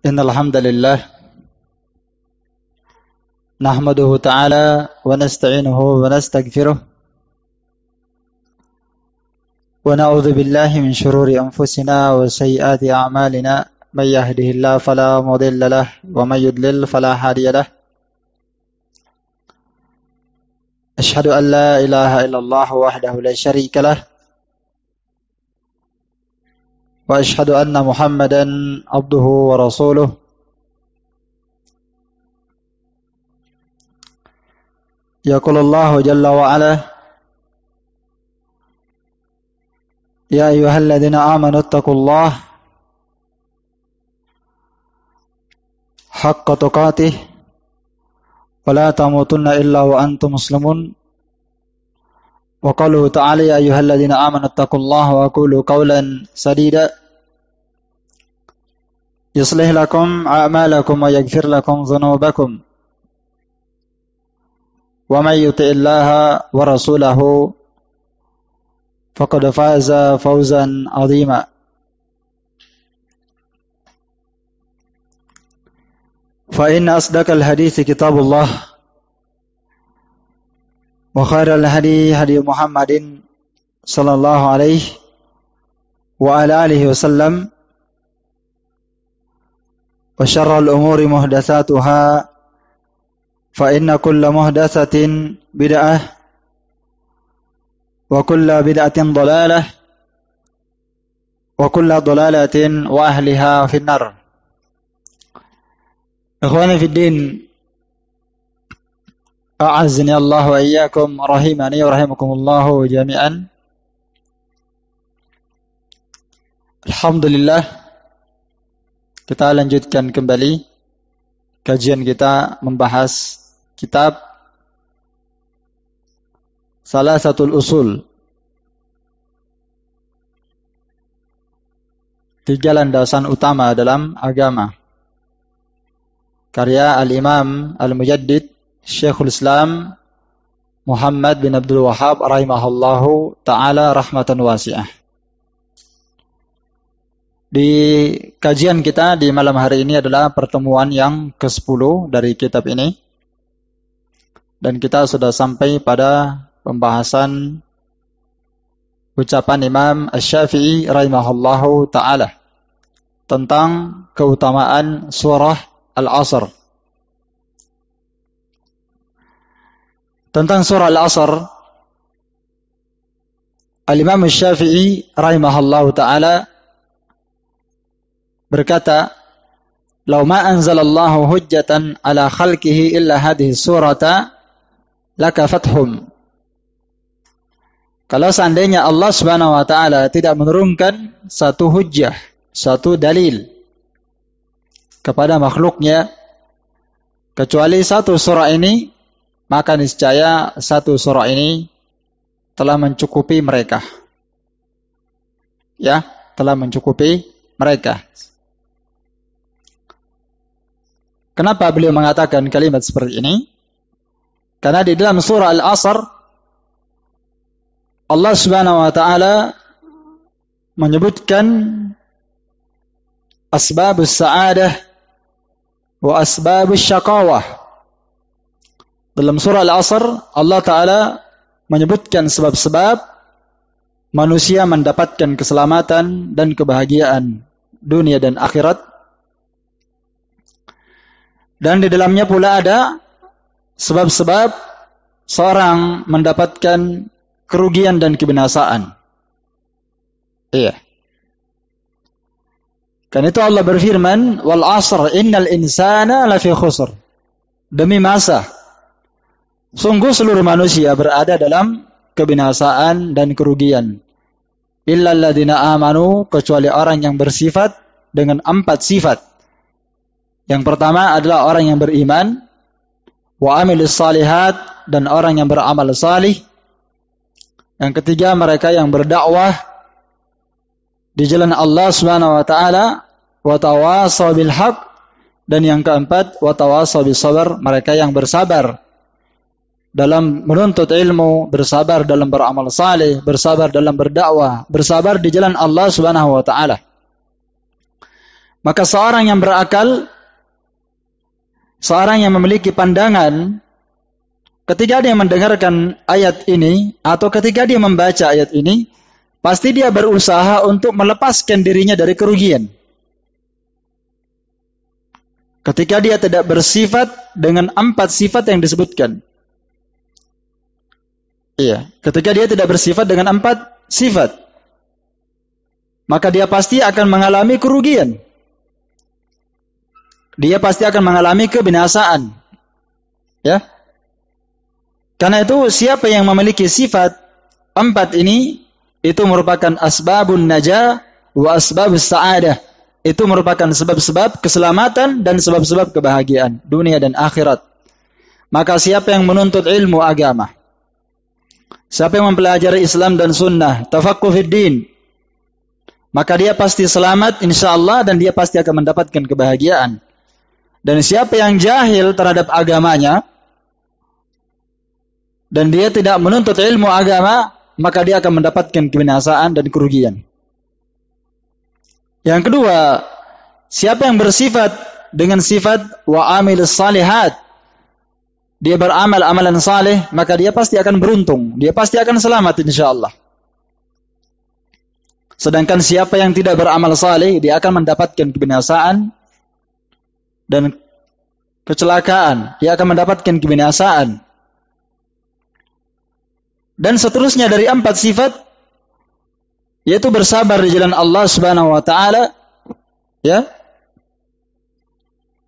Innal hamdalillah nahmaduhu ta'ala wa nasta'inuhu wa nastaghfiruh wa na'udzu billahi min shururi anfusina wa sayyiati a'malina may yahdihillahu fala mudilla lahu wa may yudlil fala hadiya lahu. Ashhadu an la ilaha illallah wahdahu la syarika lahu wa ashhadu anna Muhammadan abduhu wa rasuluh. Yaqulullahu jalla wa ala ya ayyuhalladzina amanu taqullaha haqqa tuqatih wa la tamutunna illa wa antum muslimun. Wa qaluhu ta'ala ya ayyuhalladzina amanu taqullaha wa qulu qawlan sadida yuslih lakum a'malakum wa yaghfir lakum dhunubakum wa may yuti'illaha wa rasulahu faqad faza fawzan 'azima. Fa inna asdaqal hadithi kitabullah wa khairal hadi hadi Muhammadin sallallahu alaihi wa ala alihi wasallam wa syarrul umuri muhdatsatuha fa inna kulla muhdatsatin bid'ah wa kulla bid'atin dhalalah wa kulla dhalalatin wa ahliha finnar. Ikhwani fid din, a'azzani Allah wa iyyakum rahimani wa rahimakumullah jami'an. Alhamdulillah, kita lanjutkan kembali kajian kita membahas kitab Salasatul Usul, 3 landasan utama dalam agama, karya Al-Imam Al-Mujaddid Syekhul Islam Muhammad bin Abdul Wahhab rahimahullahu ta'ala rahmatan wasi'ah. Di kajian kita di malam hari ini adalah pertemuan yang ke-10 dari kitab ini. Dan kita sudah sampai pada pembahasan ucapan Imam Asy-Syafi'i rahimahullahu ta'ala tentang keutamaan surah Al-Asr. Tentang surah Al-Asr, Al-Imam Asy-Syafi'i rahimahullahu ta'ala berkata, "Lau ma anzalallahu hujjatan ala khalqihi illa hadhihi surata lakafathum." Kalau seandainya Allah Subhanahu wa taala tidak menurunkan satu hujjah, satu dalil kepada makhluknya kecuali satu surah ini, maka niscaya satu surah ini telah mencukupi mereka. Ya, telah mencukupi mereka. Kenapa beliau mengatakan kalimat seperti ini? Karena di dalam surah Al-Asr Allah Subhanahu wa taala menyebutkan asbabus sa'adah wa asbabus syaqawah. Dalam surah Al-Asr Allah taala menyebutkan sebab-sebab manusia mendapatkan keselamatan dan kebahagiaan dunia dan akhirat. Dan di dalamnya pula ada sebab-sebab seorang mendapatkan kerugian dan kebinasaan. Iya. Karena itu Allah berfirman, "Wal 'asr innal insana lafi khusr." Demi masa, sungguh seluruh manusia berada dalam kebinasaan dan kerugian. Illal ladzina amanu, kecuali orang yang bersifat dengan 4 sifat. Yang pertama adalah orang yang beriman, wa amilus salihat, dan orang yang beramal salih. Yang ketiga mereka yang berdakwah di jalan Allah Subhanahu wa taala, wa tawasaw bil haq, dan yang keempat wa tawasaw bis sabr, mereka yang bersabar dalam menuntut ilmu, bersabar dalam beramal saleh, bersabar dalam berdakwah, bersabar di jalan Allah Subhanahu wa taala. Maka seorang yang berakal, seorang yang memiliki pandangan, ketika dia mendengarkan ayat ini atau ketika dia membaca ayat ini, pasti dia berusaha untuk melepaskan dirinya dari kerugian. Ketika dia tidak bersifat dengan 4 sifat yang disebutkan. Iya, ketika dia tidak bersifat dengan 4 sifat, maka dia pasti akan mengalami kerugian. Dia pasti akan mengalami kebinasaan. Ya. Karena itu siapa yang memiliki sifat 4 ini, itu merupakan asbabun najah wa asbabus sa'adah. Itu merupakan sebab-sebab keselamatan dan sebab-sebab kebahagiaan dunia dan akhirat. Maka siapa yang menuntut ilmu agama, siapa yang mempelajari Islam dan sunnah, tafaqquh fid din, maka dia pasti selamat insyaallah dan dia pasti akan mendapatkan kebahagiaan. Dan siapa yang jahil terhadap agamanya dan dia tidak menuntut ilmu agama, maka dia akan mendapatkan kebinasaan dan kerugian. Yang kedua, siapa yang bersifat dengan sifat wa amilus salihat, dia beramal amalan saleh, maka dia pasti akan beruntung, dia pasti akan selamat insyaallah. Sedangkan siapa yang tidak beramal saleh, dia akan mendapatkan kebinasaan dan kecelakaan, dia akan mendapatkan kebinasaan. Dan seterusnya dari 4 sifat, yaitu bersabar di jalan Allah Subhanahu wa taala, ya.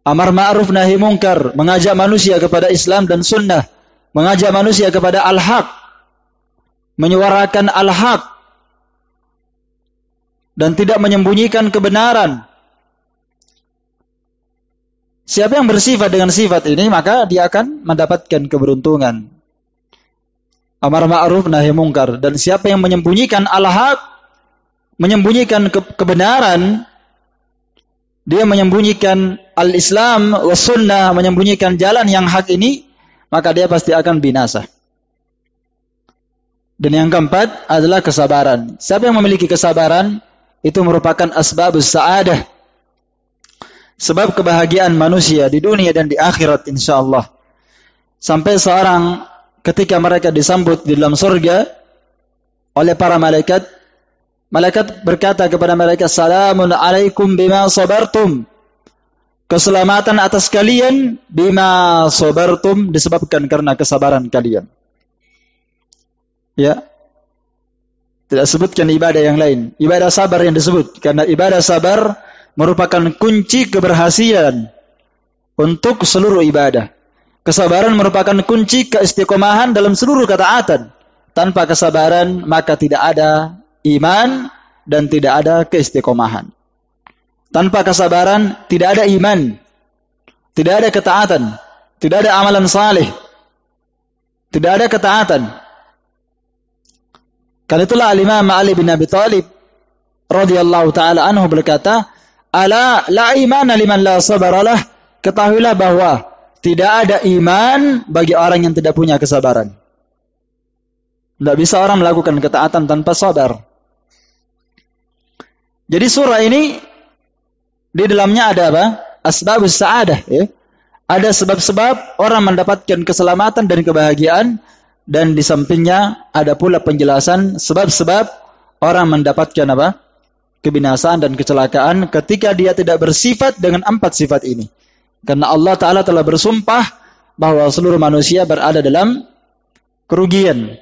Amar ma'ruf nahi munkar, mengajak manusia kepada Islam dan sunnah, mengajak manusia kepada al-haq, menyuarakan al-haq dan tidak menyembunyikan kebenaran. Siapa yang bersifat dengan sifat ini, maka dia akan mendapatkan keberuntungan. Amar ma'ruf nahi munkar. Dan siapa yang menyembunyikan al-haq, menyembunyikan kebenaran, dia menyembunyikan al-Islam was sunnah, menyembunyikan jalan yang hak ini, maka dia pasti akan binasa. Dan yang keempat adalah kesabaran. Siapa yang memiliki kesabaran, itu merupakan asbabus sa'adah, sebab kebahagiaan manusia di dunia dan di akhirat insyaallah. Sampai seorang ketika mereka disambut di dalam surga oleh para malaikat, malaikat berkata kepada mereka, "Salamun alaikum bima sabartum." Keselamatan atas kalian bima sabartum, disebabkan karena kesabaran kalian. Ya. Tidak sebutkan ibadah yang lain. Ibadah sabar yang disebut, karena ibadah sabar merupakan kunci keberhasilan untuk seluruh ibadah. Kesabaran merupakan kunci keistiqomahan dalam seluruh ketaatan. Tanpa kesabaran maka tidak ada iman dan tidak ada keistiqomahan. Tanpa kesabaran tidak ada iman, tidak ada ketaatan, tidak ada amalan saleh, tidak ada ketaatan. Karena itulah Al-Imam Ali bin Abi Thalib radhiyallahu taala anhu berkata, "Ala la imana liman la sabaralah." Ketahuilah bahwa tidak ada iman bagi orang yang tidak punya kesabaran. Tidak bisa orang melakukan ketaatan tanpa sabar. Jadi surah ini di dalamnya ada apa? Asbabus sa'adah. Ya. Ada sebab-sebab orang mendapatkan keselamatan dan kebahagiaan. Dan di sampingnya ada pula penjelasan sebab-sebab orang mendapatkan apa? Kebinasaan dan kecelakaan ketika dia tidak bersifat dengan 4 sifat ini. Karena Allah Ta'ala telah bersumpah bahwa seluruh manusia berada dalam kerugian.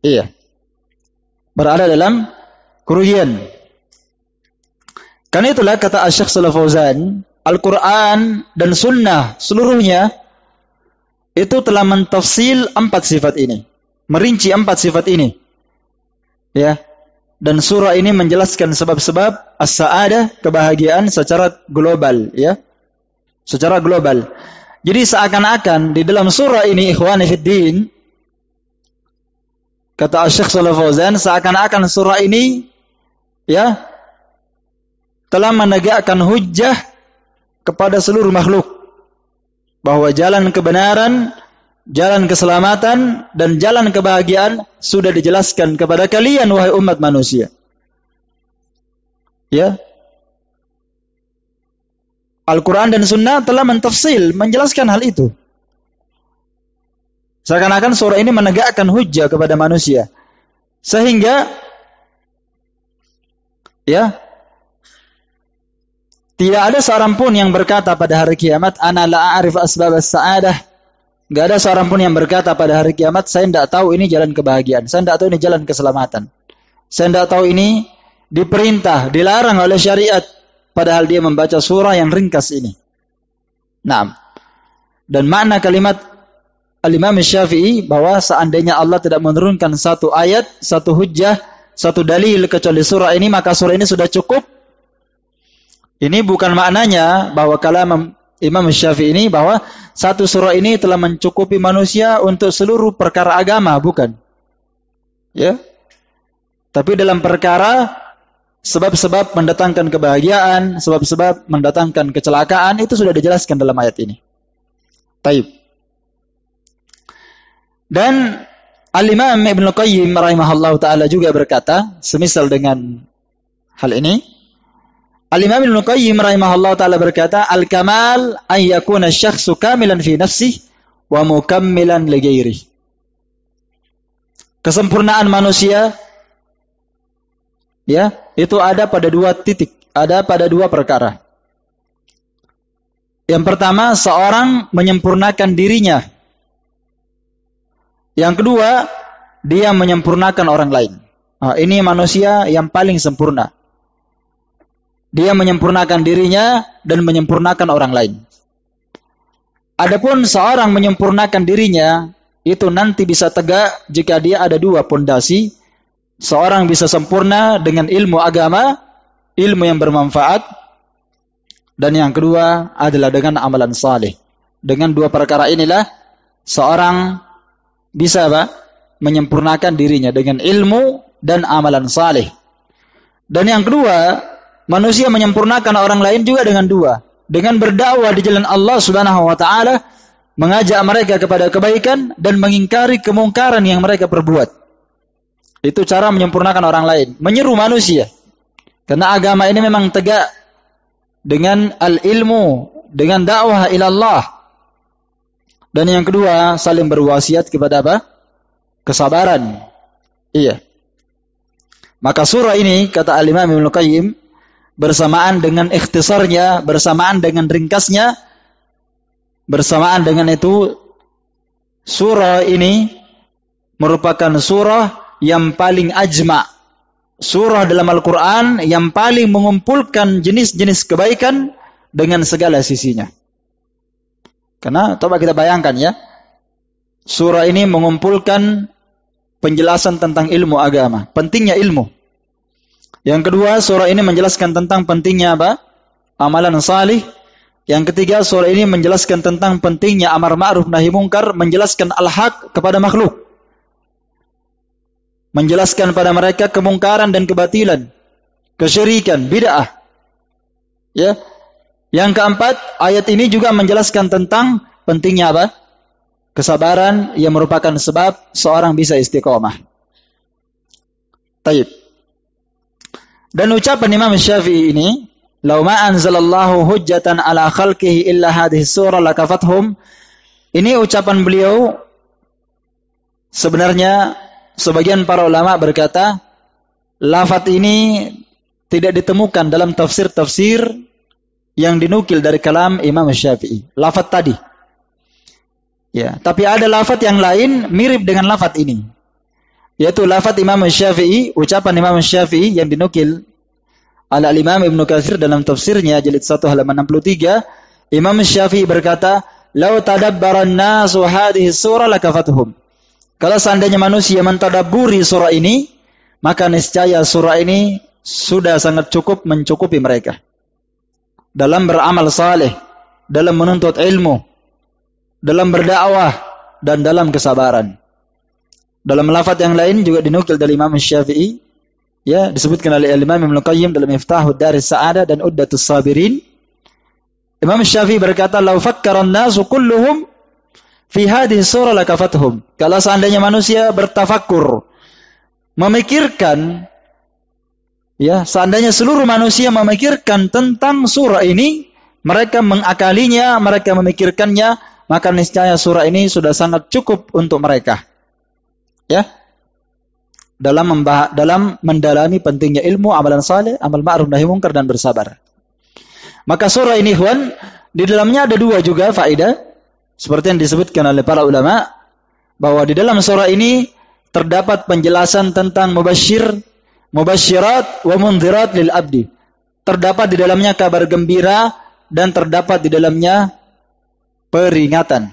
Iya. Berada dalam kerugian. Karena itulah kata Asy-Syaikh Shalih Fauzan, Al-Quran dan Sunnah seluruhnya itu telah mentafsil 4 sifat ini. Merinci 4 sifat ini. Ya. Dan surah ini menjelaskan sebab-sebab as-sa'adah, kebahagiaan secara global. Ya. Secara global. Jadi seakan-akan di dalam surah ini, ikhwani fiddin, kata Asy-Syaikh Shalih Fauzan, seakan-akan surah ini ya telah menegakkan hujjah kepada seluruh makhluk bahwa jalan kebenaran, jalan keselamatan dan jalan kebahagiaan sudah dijelaskan kepada kalian wahai umat manusia. Ya. Al-Quran dan Sunnah telah mentafsil, menjelaskan hal itu. Seakan-akan surah ini menegakkan hujjah kepada manusia. Sehingga ya, tidak ada seorang pun yang berkata pada hari kiamat, ana la a'rif asbab as-sa'adah. Enggak ada seorang pun yang berkata pada hari kiamat, saya tidak tahu ini jalan kebahagiaan, saya tidak tahu ini jalan keselamatan. Saya tidak tahu ini diperintah, dilarang oleh syariat, padahal dia membaca surah yang ringkas ini. Nah, dan makna kalimat Al-Imam Syafi'i bahwa seandainya Allah tidak menurunkan satu ayat, satu hujjah, satu dalil kecuali surah ini, maka surah ini sudah cukup. Ini bukan maknanya bahwa kalam Imam Syafi'i ini bahwa satu surah ini telah mencukupi manusia untuk seluruh perkara agama, bukan. Ya. Tapi dalam perkara sebab-sebab mendatangkan kebahagiaan, sebab-sebab mendatangkan kecelakaan, itu sudah dijelaskan dalam ayat ini. Taib. Dan Al-Imam Ibn Qayyim rahimahullah ta'ala juga berkata, semisal dengan hal ini, Al-Imam Ibn Qayyim rahimahullah ta'ala berkata, Al-kamal an yakuna syakhsu kamilan fi nafsih wa mukammilan li ghairihi. Kesempurnaan manusia, ya, itu ada pada dua titik, ada pada dua perkara. Yang pertama, seorang menyempurnakan dirinya. Yang kedua, dia menyempurnakan orang lain. Nah, ini manusia yang paling sempurna. Dia menyempurnakan dirinya dan menyempurnakan orang lain. Adapun seorang menyempurnakan dirinya, itu nanti bisa tegak jika dia ada dua pondasi. Seorang bisa sempurna dengan ilmu agama, ilmu yang bermanfaat, dan yang kedua adalah dengan amalan saleh. Dengan dua perkara inilah seorang bisa menyempurnakan dirinya dengan ilmu dan amalan saleh. Dan yang kedua, manusia menyempurnakan orang lain juga dengan dua. Dengan berdakwah di jalan Allah Subhanahu wa taala, mengajak mereka kepada kebaikan dan mengingkari kemungkaran yang mereka perbuat. Itu cara menyempurnakan orang lain, menyeru manusia. Karena agama ini memang tegak dengan al-ilmu, dengan dakwah ila Allah. Dan yang kedua, saling berwasiat kepada apa? Kesabaran. Iya. Maka surah ini, kata Al-Imam Ibn Qayyim, bersamaan dengan ikhtisarnya, bersamaan dengan ringkasnya, bersamaan dengan itu, surah ini merupakan surah yang paling ajma'. Surah dalam Al-Quran yang paling mengumpulkan jenis-jenis kebaikan dengan segala sisinya. Karena coba kita bayangkan ya, surah ini mengumpulkan penjelasan tentang ilmu agama, pentingnya ilmu. Yang kedua, surah ini menjelaskan tentang pentingnya apa? Amalan salih. Yang ketiga, surah ini menjelaskan tentang pentingnya amar ma'ruf nahi mungkar, menjelaskan al-haq kepada makhluk. Menjelaskan pada mereka kemungkaran dan kebatilan, kesyirikan, bid'ah. Ya. Yang keempat, ayat ini juga menjelaskan tentang pentingnya apa? Kesabaran yang merupakan sebab seorang bisa istiqomah. Taib. Dan ucapan Imam Syafi'i ini, "Lau ma anzalallahu hujjatan ala khalqihi illa hadhihi surah lakafathum." Ini ucapan beliau, sebenarnya sebagian para ulama berkata, lafaz ini tidak ditemukan dalam tafsir-tafsir yang dinukil dari kalam Imam Syafi'i. Lafaz tadi. Ya, tapi ada lafaz yang lain mirip dengan lafaz ini. Yaitu lafaz Imam Syafi'i, ucapan Imam Syafi'i yang dinukil oleh Imam Ibn Katsir dalam tafsirnya jilid 1 halaman 63. Imam Syafi'i berkata, "Lau tadabbaran nasu hadhihi surah lakafatuhum." Kalau seandainya manusia mentadabburi surah ini, maka niscaya surah ini sudah sangat cukup mencukupi mereka dalam beramal saleh, dalam menuntut ilmu, dalam berdakwah, dan dalam kesabaran. Dalam lafaz yang lain juga dinukil dari Imam Syafi'i, ya, disebutkan oleh Imam Ibn Qayyim dalam Miftahud Daris Sa'adah dan Uddatus Sabirin. Imam Syafi'i berkata, "Lau fakkara an-nasu kulluhum fi hadhihi surah lakafatuhum." Kalau seandainya manusia bertafakkur, memikirkan, ya, seandainya seluruh manusia memikirkan tentang surah ini, mereka mengakalinya, mereka memikirkannya, maka niscaya surah ini sudah sangat cukup untuk mereka. Ya. Dalam mendalami pentingnya ilmu, amalan saleh, amal ma'ruf nahi munkar dan bersabar. Maka surah ini, ikhwan, di dalamnya ada dua juga faedah seperti yang disebutkan oleh para ulama, bahwa di dalam surah ini terdapat penjelasan tentang mubasyirat wa mundhirat lil abdi. Terdapat di dalamnya kabar gembira dan terdapat di dalamnya peringatan.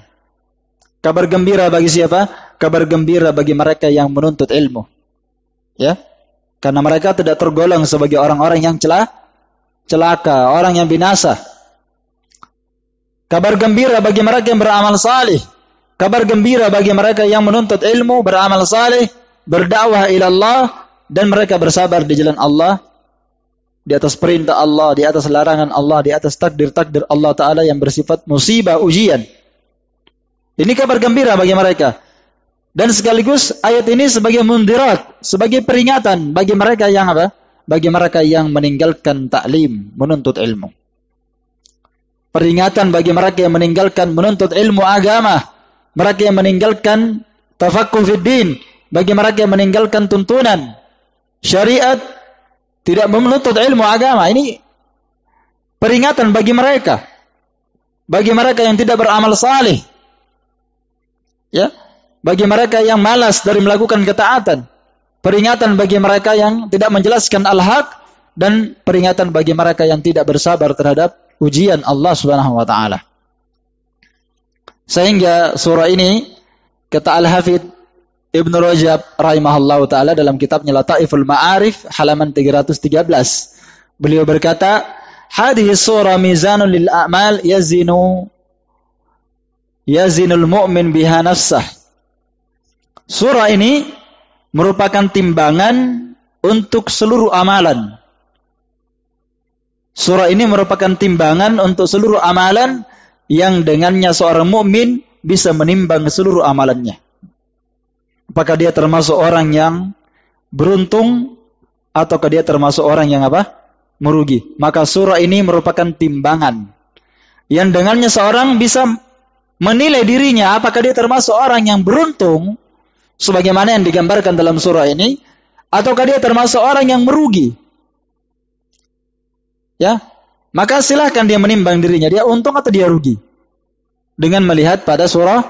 Kabar gembira bagi siapa? Kabar gembira bagi mereka yang menuntut ilmu. Ya. Karena mereka tidak tergolong sebagai orang-orang yang celaka, orang yang binasa. Kabar gembira bagi mereka yang beramal salih. Kabar gembira bagi mereka yang menuntut ilmu, beramal saleh, berdakwah ila Allah, dan mereka bersabar di jalan Allah, di atas perintah Allah, di atas larangan Allah, di atas takdir-takdir Allah Ta'ala yang bersifat musibah, ujian. Ini kabar gembira bagi mereka. Dan sekaligus ayat ini sebagai mundirat, sebagai peringatan bagi mereka yang apa? Bagi mereka yang meninggalkan ta'lim, menuntut ilmu. Peringatan bagi mereka yang meninggalkan menuntut ilmu agama. Mereka yang meninggalkan tafaqquh fid din, bagi mereka yang meninggalkan tuntunan syariat, tidak menuntut ilmu agama. Ini peringatan bagi mereka. Bagi mereka yang tidak beramal saleh. Ya, bagi mereka yang malas dari melakukan ketaatan. Peringatan bagi mereka yang tidak menjelaskan al-haq, dan peringatan bagi mereka yang tidak bersabar terhadap ujian Allah Subhanahu wa taala. Sehingga surah ini, kata Al-Hafidh Ibn Rajab rahimahullah ta'ala dalam kitabnya Lataiful Ma'arif halaman 313, beliau berkata, hadhihi surah mizanun lil a'mal yazinul mu'min biha nafsah. Surah ini merupakan timbangan untuk seluruh amalan. Surah ini merupakan timbangan untuk seluruh amalan yang dengannya seorang mukmin bisa menimbang seluruh amalannya. Apakah dia termasuk orang yang beruntung ataukah dia termasuk orang yang apa? Merugi. Maka surah ini merupakan timbangan yang dengannya seorang bisa menilai dirinya apakah dia termasuk orang yang beruntung sebagaimana yang digambarkan dalam surah ini ataukah dia termasuk orang yang merugi. Ya. Maka silahkan dia menimbang dirinya, dia untung atau dia rugi. Dengan melihat pada surah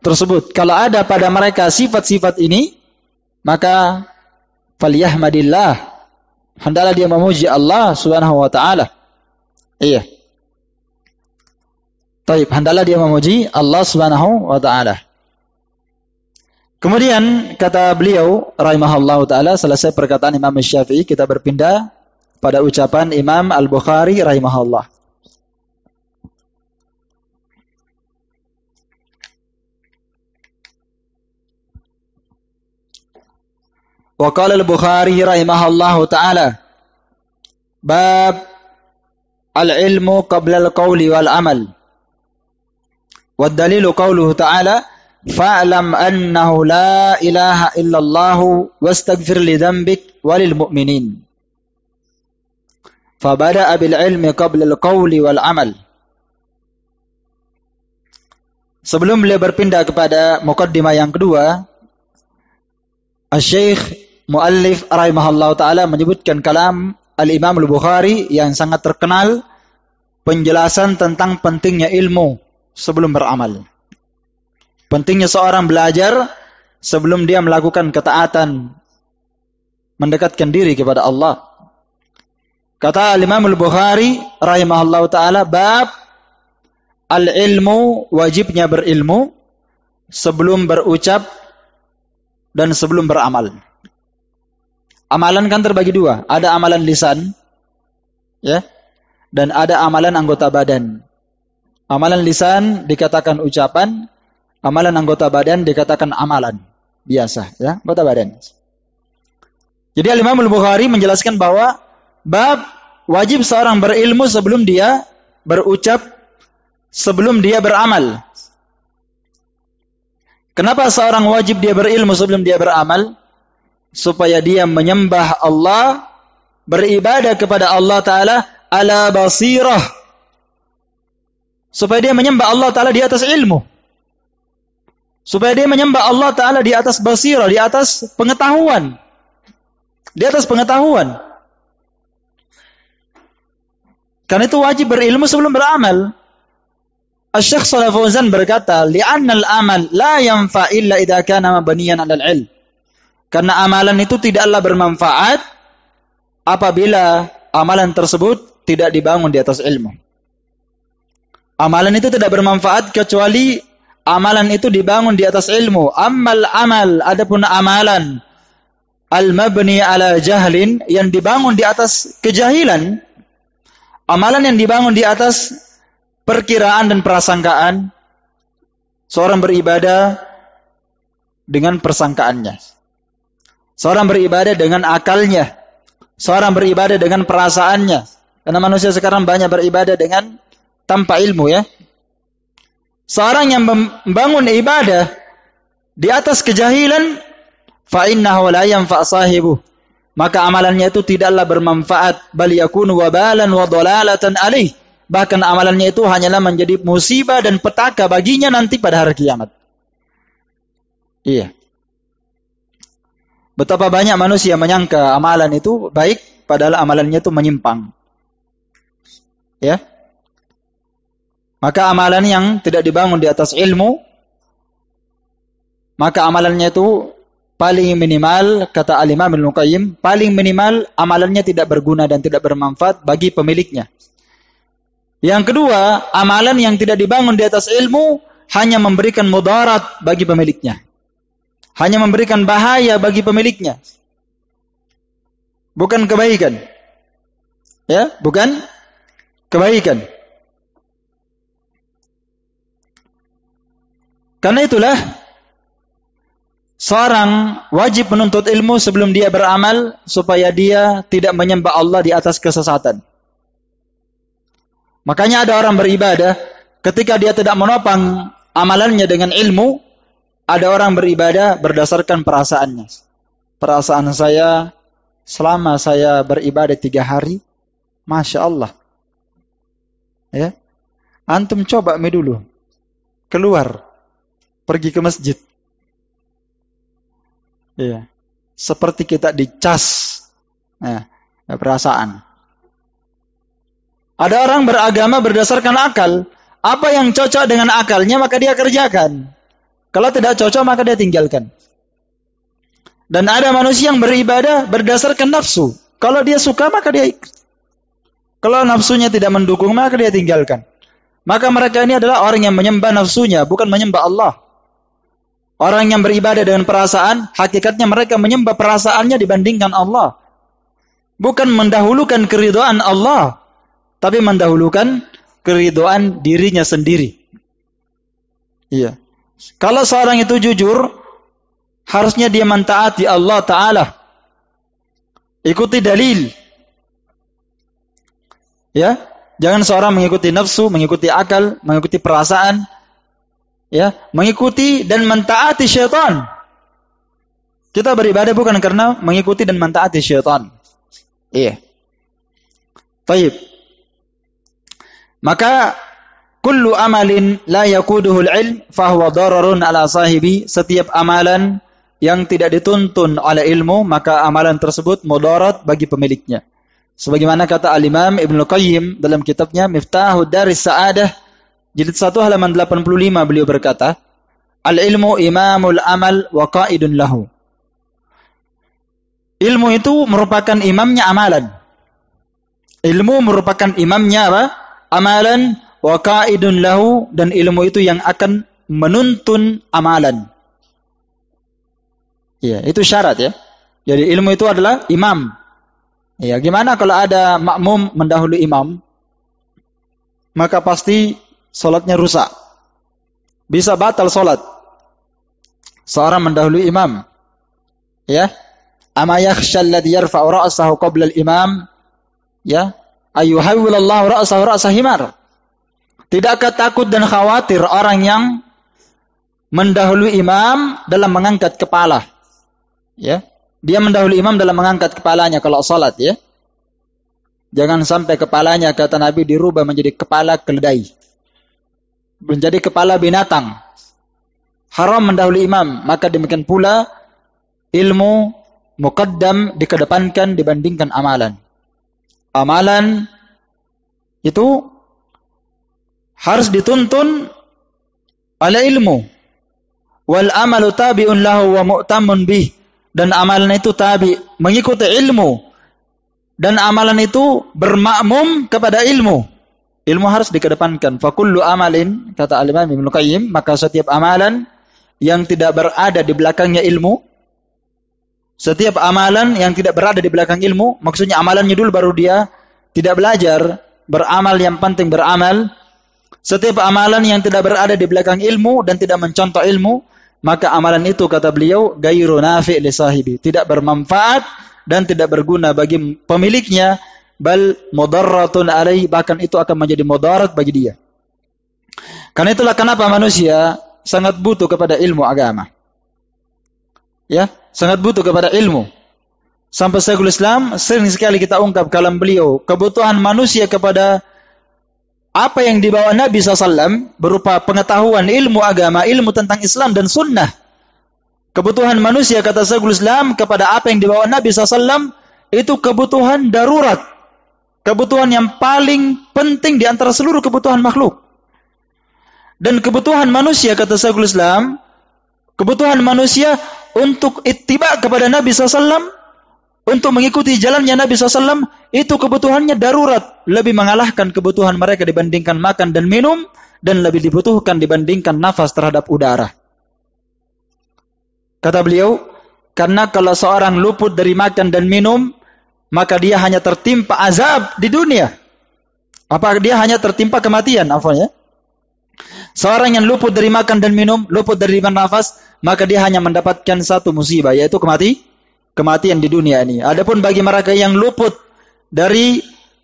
tersebut. Kalau ada pada mereka sifat-sifat ini, maka falyahmadillah. Hendaklah dia memuji Allah Subhanahu wa taala. Iya. Taib, hendaklah dia memuji Allah Subhanahu wa taala. Kemudian kata beliau rahimahullahu taala, selesai perkataan Imam Syafi'i, kita berpindah pada ucapan Imam Al-Bukhari rahimahullah. Wa qala Al-Bukhari rahimahullahu ta'ala, bab al-ilmu qabla al-qawli wal amal. Wa dalilu qawluhu ta'ala, fa'lam annahu la ilaha illallah wastaghfir li dhanbik walil mu'minin. Fabada'a bil ilmi qabla al-qawli wal amal. Sebelum beliau berpindah kepada muqaddimah yang kedua, Asy-Syaikh Muallif rahimahullah ta'ala menyebutkan kalam Al-Imam Al-Bukhari yang sangat terkenal, penjelasan tentang pentingnya ilmu sebelum beramal. Pentingnya seorang belajar sebelum dia melakukan ketaatan, mendekatkan diri kepada Allah. Kata Imam Al-Bukhari rahimahullah ta'ala, bab al-ilmu, wajibnya berilmu sebelum berucap dan sebelum beramal. Amalan kan terbagi dua, ada amalan lisan, ya, dan ada amalan anggota badan. Amalan lisan dikatakan ucapan, amalan anggota badan dikatakan amalan biasa, ya, anggota badan. Jadi Imam Al-Bukhari menjelaskan bahwa bab wajib seorang berilmu sebelum dia berucap, sebelum dia beramal. Kenapa seorang wajib dia berilmu sebelum dia beramal? Supaya dia menyembah Allah, beribadah kepada Allah Ta'ala ala basirah, supaya dia menyembah Allah Ta'ala di atas ilmu. Supaya dia menyembah Allah Ta'ala di atas basirah, di atas pengetahuan. Di atas pengetahuan. Karena itu wajib berilmu sebelum beramal. Asy-Syaikh Shalih Fauzan berkata, "Li'anna al-amal la yanfa illa idza kana mabniyan 'ala al-'ilm." Karena amalan itu tidaklah bermanfaat apabila amalan tersebut tidak dibangun di atas ilmu. Amalan itu tidak bermanfaat kecuali amalan itu dibangun di atas ilmu. Ammal amal, adapun amalan al-mabni ala jahlin, yang dibangun di atas kejahilan, amalan yang dibangun di atas perkiraan dan prasangkaan, seorang beribadah dengan persangkaannya, seorang beribadah dengan akalnya, seorang beribadah dengan perasaannya. Karena manusia sekarang banyak beribadah dengan tanpa ilmu, ya. Seorang yang membangun ibadah di atas kejahilan, fa innahu la yanfa' sahibuh, maka amalannya itu tidaklah bermanfaat, bal yakunu wabalan wa dhalalatan alaih, bahkan amalannya itu hanyalah menjadi musibah dan petaka baginya nanti pada hari kiamat. Iya. Betapa banyak manusia menyangka amalan itu baik, padahal amalannya itu menyimpang. Ya. Maka amalan yang tidak dibangun di atas ilmu, maka amalannya itu paling minimal, kata Al-Imam Ibnu Qayyim, paling minimal amalannya tidak berguna dan tidak bermanfaat bagi pemiliknya. Yang kedua, amalan yang tidak dibangun di atas ilmu hanya memberikan mudarat bagi pemiliknya. Hanya memberikan bahaya bagi pemiliknya. Bukan kebaikan. Ya, bukan kebaikan. Karena itulah seorang wajib menuntut ilmu sebelum dia beramal, supaya dia tidak menyembah Allah di atas kesesatan. Makanya ada orang beribadah, ketika dia tidak menopang amalannya dengan ilmu, ada orang beribadah berdasarkan perasaannya. Perasaan saya selama saya beribadah 3 hari, Masya Allah. Ya, antum coba dulu keluar, pergi ke masjid. Iya. Seperti kita dicas. Nah, perasaan. Ada orang beragama berdasarkan akal. Apa yang cocok dengan akalnya maka dia kerjakan. Kalau tidak cocok maka dia tinggalkan. Dan ada manusia yang beribadah berdasarkan nafsu. Kalau dia suka maka dia ikut. Kalau nafsunya tidak mendukung maka dia tinggalkan. Maka mereka ini adalah orang yang menyembah nafsunya, bukan menyembah Allah. Orang yang beribadah dengan perasaan, hakikatnya mereka menyembah perasaannya dibandingkan Allah. Bukan mendahulukan keridhaan Allah, tapi mendahulukan keridhaan dirinya sendiri. Iya. Kalau seorang itu jujur, harusnya dia mentaati Allah Ta'ala. Ikuti dalil. Ya, jangan seorang mengikuti nafsu, mengikuti akal, mengikuti perasaan. Ya, mengikuti dan mentaati syaitan. Kita beribadah bukan karena mengikuti dan mentaati syaitan. Iya. Baik. Maka kullu amalin la yaquduhu al-ilm fahuwa dararun ala sahibi. Setiap amalan yang tidak dituntun oleh ilmu, maka amalan tersebut mudarat bagi pemiliknya. Sebagaimana kata Al-Imam Ibnu Qayyim dalam kitabnya Miftahud Daris Sa'adah, jilid 1 halaman 85, beliau berkata, Al-ilmu imamul amal wa qaidun lahu. Ilmu itu merupakan imamnya amalan. Ilmu merupakan imamnya apa? Amalan, wa qaidun lahu, dan ilmu itu yang akan menuntun amalan. Ya, itu syarat ya. Jadi ilmu itu adalah imam. Ya, gimana kalau ada makmum mendahului imam? Maka pasti salatnya rusak. Bisa batal salat. Seorang mendahului imam. Ya. Ama yakhsha alladhi yarfa'u ra'sahu qabla al-imam, ya, ayyuhawwilallahu ra'sahu ra'sa himar. Tidakkah takut dan khawatir orang yang mendahului imam dalam mengangkat kepala? Ya. Dia mendahului imam dalam mengangkat kepalanya kalau salat, ya. Jangan sampai kepalanya, kata Nabi, dirubah menjadi kepala keledai. menjadi kepala binatang. Haram mendahului imam, maka demikian pula ilmu muqaddam dikedepankan dibandingkan amalan. Amalan itu harus dituntun oleh ilmu. Wal amalu tabi'un lahu wa mu'tamun bih. Dan amalan itu tabi, mengikuti ilmu. Dan amalan itu bermakmum kepada ilmu. Ilmu harus dikedepankan. Fakullu amalin, kata Al-Imam Ibnu Qayyim, maka setiap amalan yang tidak berada di belakangnya ilmu, setiap amalan yang tidak berada di belakang ilmu, maksudnya amalannya dulu baru dia tidak belajar, beramal yang penting beramal. Setiap amalan yang tidak berada di belakang ilmu dan tidak mencontoh ilmu, maka amalan itu kata beliau gairu nafi' li sahibi, tidak bermanfaat dan tidak berguna bagi pemiliknya, bal mudarratun alaihi, bahkan itu akan menjadi mudarat bagi dia. Karena itulah kenapa manusia sangat butuh kepada ilmu agama. Ya, sangat butuh kepada ilmu. Sampai Syekhul Islam sering sekali kita ungkap kalam beliau, kebutuhan manusia kepada apa yang dibawa Nabi SAW berupa pengetahuan ilmu agama, ilmu tentang Islam dan sunnah. Kebutuhan manusia, kata Syekhul Islam, kepada apa yang dibawa Nabi SAW itu kebutuhan darurat. Kebutuhan yang paling penting di antara seluruh kebutuhan makhluk. Dan kebutuhan manusia, kata Syekhul Islam, kebutuhan manusia untuk ittiba kepada Nabi SAW, untuk mengikuti jalannya Nabi SAW, itu kebutuhannya darurat. Lebih mengalahkan kebutuhan mereka dibandingkan makan dan minum, dan lebih dibutuhkan dibandingkan nafas terhadap udara. Kata beliau, karena kalau seorang luput dari makan dan minum, maka dia hanya tertimpa azab di dunia. Apa dia hanya tertimpa kematian? Afwan ya. Seorang yang luput dari makan dan minum, luput dari nafas, maka dia hanya mendapatkan satu musibah, yaitu kematian di dunia ini. Adapun bagi mereka yang luput dari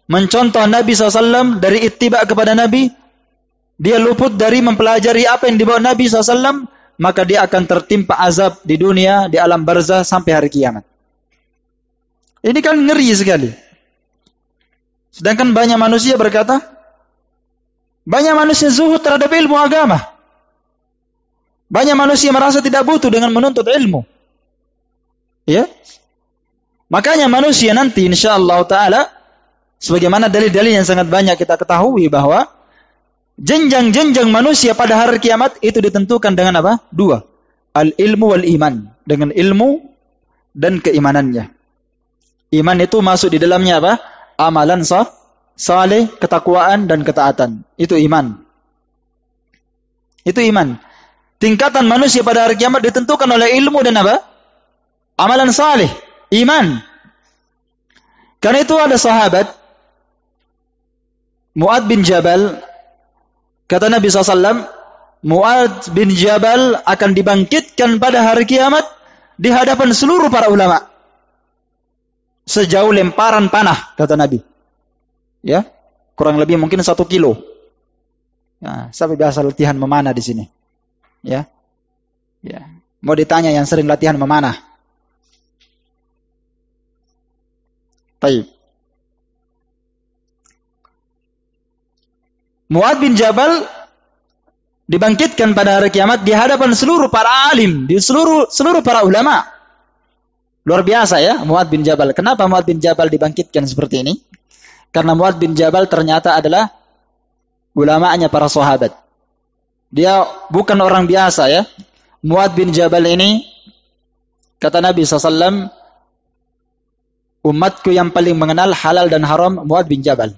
mencontoh Nabi SAW, dari ittiba kepada Nabi, dia luput dari mempelajari apa yang dibawa Nabi SAW, maka dia akan tertimpa azab di dunia, di alam barzah sampai hari kiamat. Ini kan ngeri sekali. Sedangkan banyak manusia berkata, banyak manusia zuhud terhadap ilmu agama. Banyak manusia merasa tidak butuh dengan menuntut ilmu. Ya, makanya manusia nanti insyaallah taala, sebagaimana dalil-dalil yang sangat banyak kita ketahui bahwa jenjang-jenjang manusia pada hari kiamat itu ditentukan dengan apa? Dua, al ilmu wal iman, dengan ilmu dan keimanannya. Iman itu masuk di dalamnya apa? Amalan saleh, ketakwaan dan ketaatan. Itu iman. Itu iman. Tingkatan manusia pada hari kiamat ditentukan oleh ilmu dan apa? Amalan saleh, iman. Karena itu ada sahabat Mu'adz bin Jabal, kata Nabi SAW, Mu'adz bin Jabal akan dibangkitkan pada hari kiamat di hadapan seluruh para ulama. Sejauh lemparan panah, kata Nabi. Ya, kurang lebih mungkin 1 kilo. Nah, sampai biasa latihan memanah di sini. Ya, ya. Mau ditanya yang sering latihan memanah. Baik. Mu'adz bin Jabal dibangkitkan pada hari kiamat di hadapan seluruh para alim, di seluruh para ulama. Luar biasa ya, Mu'adz bin Jabal. Kenapa Mu'adz bin Jabal dibangkitkan seperti ini? Karena Mu'adz bin Jabal ternyata adalah ulamanya para sahabat. Dia bukan orang biasa ya. Mu'adz bin Jabal ini, kata Nabi SAW, umatku yang paling mengenal halal dan haram Mu'adz bin Jabal.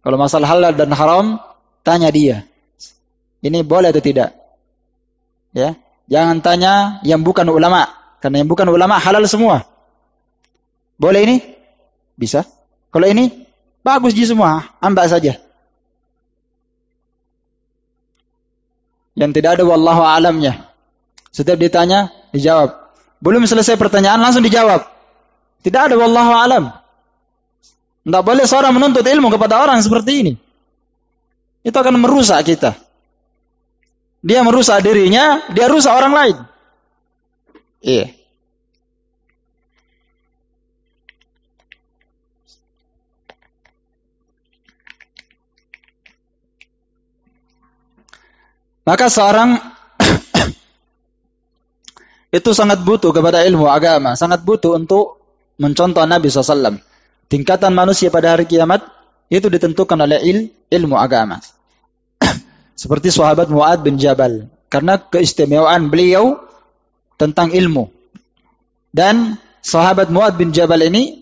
Kalau masalah halal dan haram, tanya dia. Ini boleh atau tidak? Ya, jangan tanya yang bukan ulama. Karena yang bukan ulama halal semua. Boleh ini? Bisa. Kalau ini, bagus ji semua. Ambak saja. Yang tidak ada wallahu alamnya. Setiap ditanya, dijawab. Belum selesai pertanyaan, langsung dijawab. Tidak ada wallahu alam. Tidak boleh seorang menuntut ilmu kepada orang seperti ini. Itu akan merusak kita. Dia merusak dirinya, dia rusak orang lain. Iya. Maka seorang itu sangat butuh kepada ilmu agama, sangat butuh untuk mencontoh Nabi SAW. Tingkatan manusia pada hari kiamat itu ditentukan oleh ilmu agama. Seperti sahabat Mu'ad bin Jabal, karena keistimewaan beliau tentang ilmu. Dan sahabat Mu'ad bin Jabal ini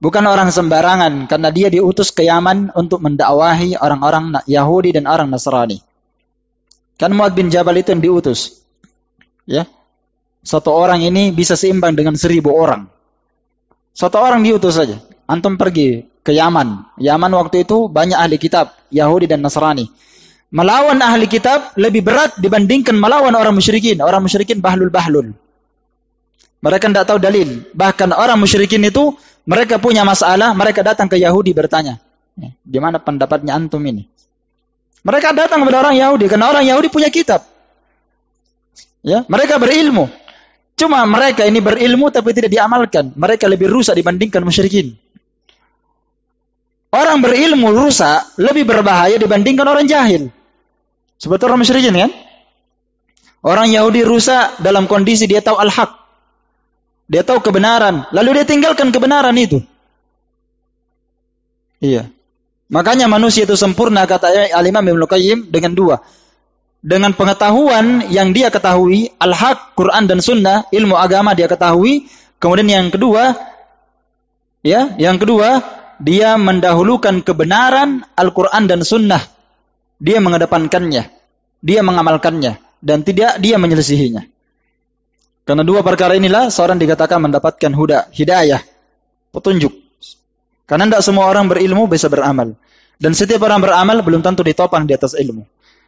bukan orang sembarangan, karena dia diutus ke Yaman untuk mendakwahi orang-orang Yahudi dan orang Nasrani. Kan Mu'ad bin Jabal itu yang diutus. Ya, satu orang ini bisa seimbang dengan 1000 orang. Satu orang diutus saja. Antum pergi ke Yaman. Yaman waktu itu banyak ahli kitab, Yahudi dan Nasrani. Melawan ahli kitab lebih berat dibandingkan melawan orang musyrikin. Orang musyrikin bahlul-bahlul. Mereka tidak tahu dalil. Bahkan orang musyrikin itu, mereka punya masalah, mereka datang ke Yahudi bertanya, di mana pendapatnya antum ini? Mereka datang kepada orang Yahudi, karena orang Yahudi punya kitab. Ya, mereka berilmu. Cuma mereka ini berilmu tapi tidak diamalkan. Mereka lebih rusak dibandingkan musyrikin. Orang berilmu rusak lebih berbahaya dibandingkan orang jahil. Seperti orang musyrikin kan? Orang Yahudi rusak dalam kondisi dia tahu al-haq. Dia tahu kebenaran, lalu dia tinggalkan kebenaran itu. Iya. Makanya manusia itu sempurna, kata Al-Imam Ibnu Qayyim, dengan 2. Dengan pengetahuan yang dia ketahui, al-haq, Quran dan Sunnah, ilmu agama dia ketahui. Kemudian yang kedua, dia mendahulukan kebenaran Al-Quran dan Sunnah. Dia mengedepankannya, dia mengamalkannya, dan tidak dia menyelisihinya. Karena 2 perkara inilah seorang dikatakan mendapatkan hidayah, petunjuk. Karena tidak semua orang berilmu bisa beramal. Dan setiap orang beramal belum tentu ditopang di atas ilmu.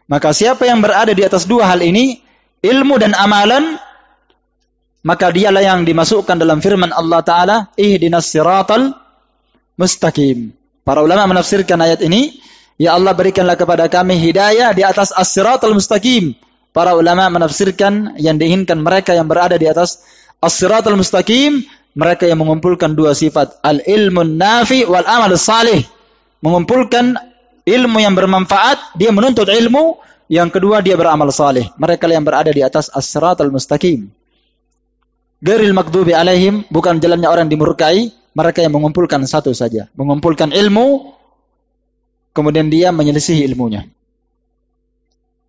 Maka siapa yang berada di atas 2 hal ini, ilmu dan amalan, maka dialah yang dimasukkan dalam firman Allah Ta'ala, ihdinas siratal mustaqim. Para ulama menafsirkan ayat ini, ya Allah berikanlah kepada kami hidayah di atas as-siratal mustaqim. Para ulama menafsirkan yang diinginkan mereka yang berada di atas as-siratal mustaqim, mereka yang mengumpulkan 2 sifat, al-ilmun nafi wal amal salih. Mengumpulkan ilmu yang bermanfaat, dia menuntut ilmu, yang kedua dia beramal saleh. Mereka yang berada di atas as-siratal mustaqim. Ghairil maghdubi alaihim, bukan jalannya orang dimurkai, mereka yang mengumpulkan satu saja, mengumpulkan ilmu, kemudian dia menyelisihi ilmunya.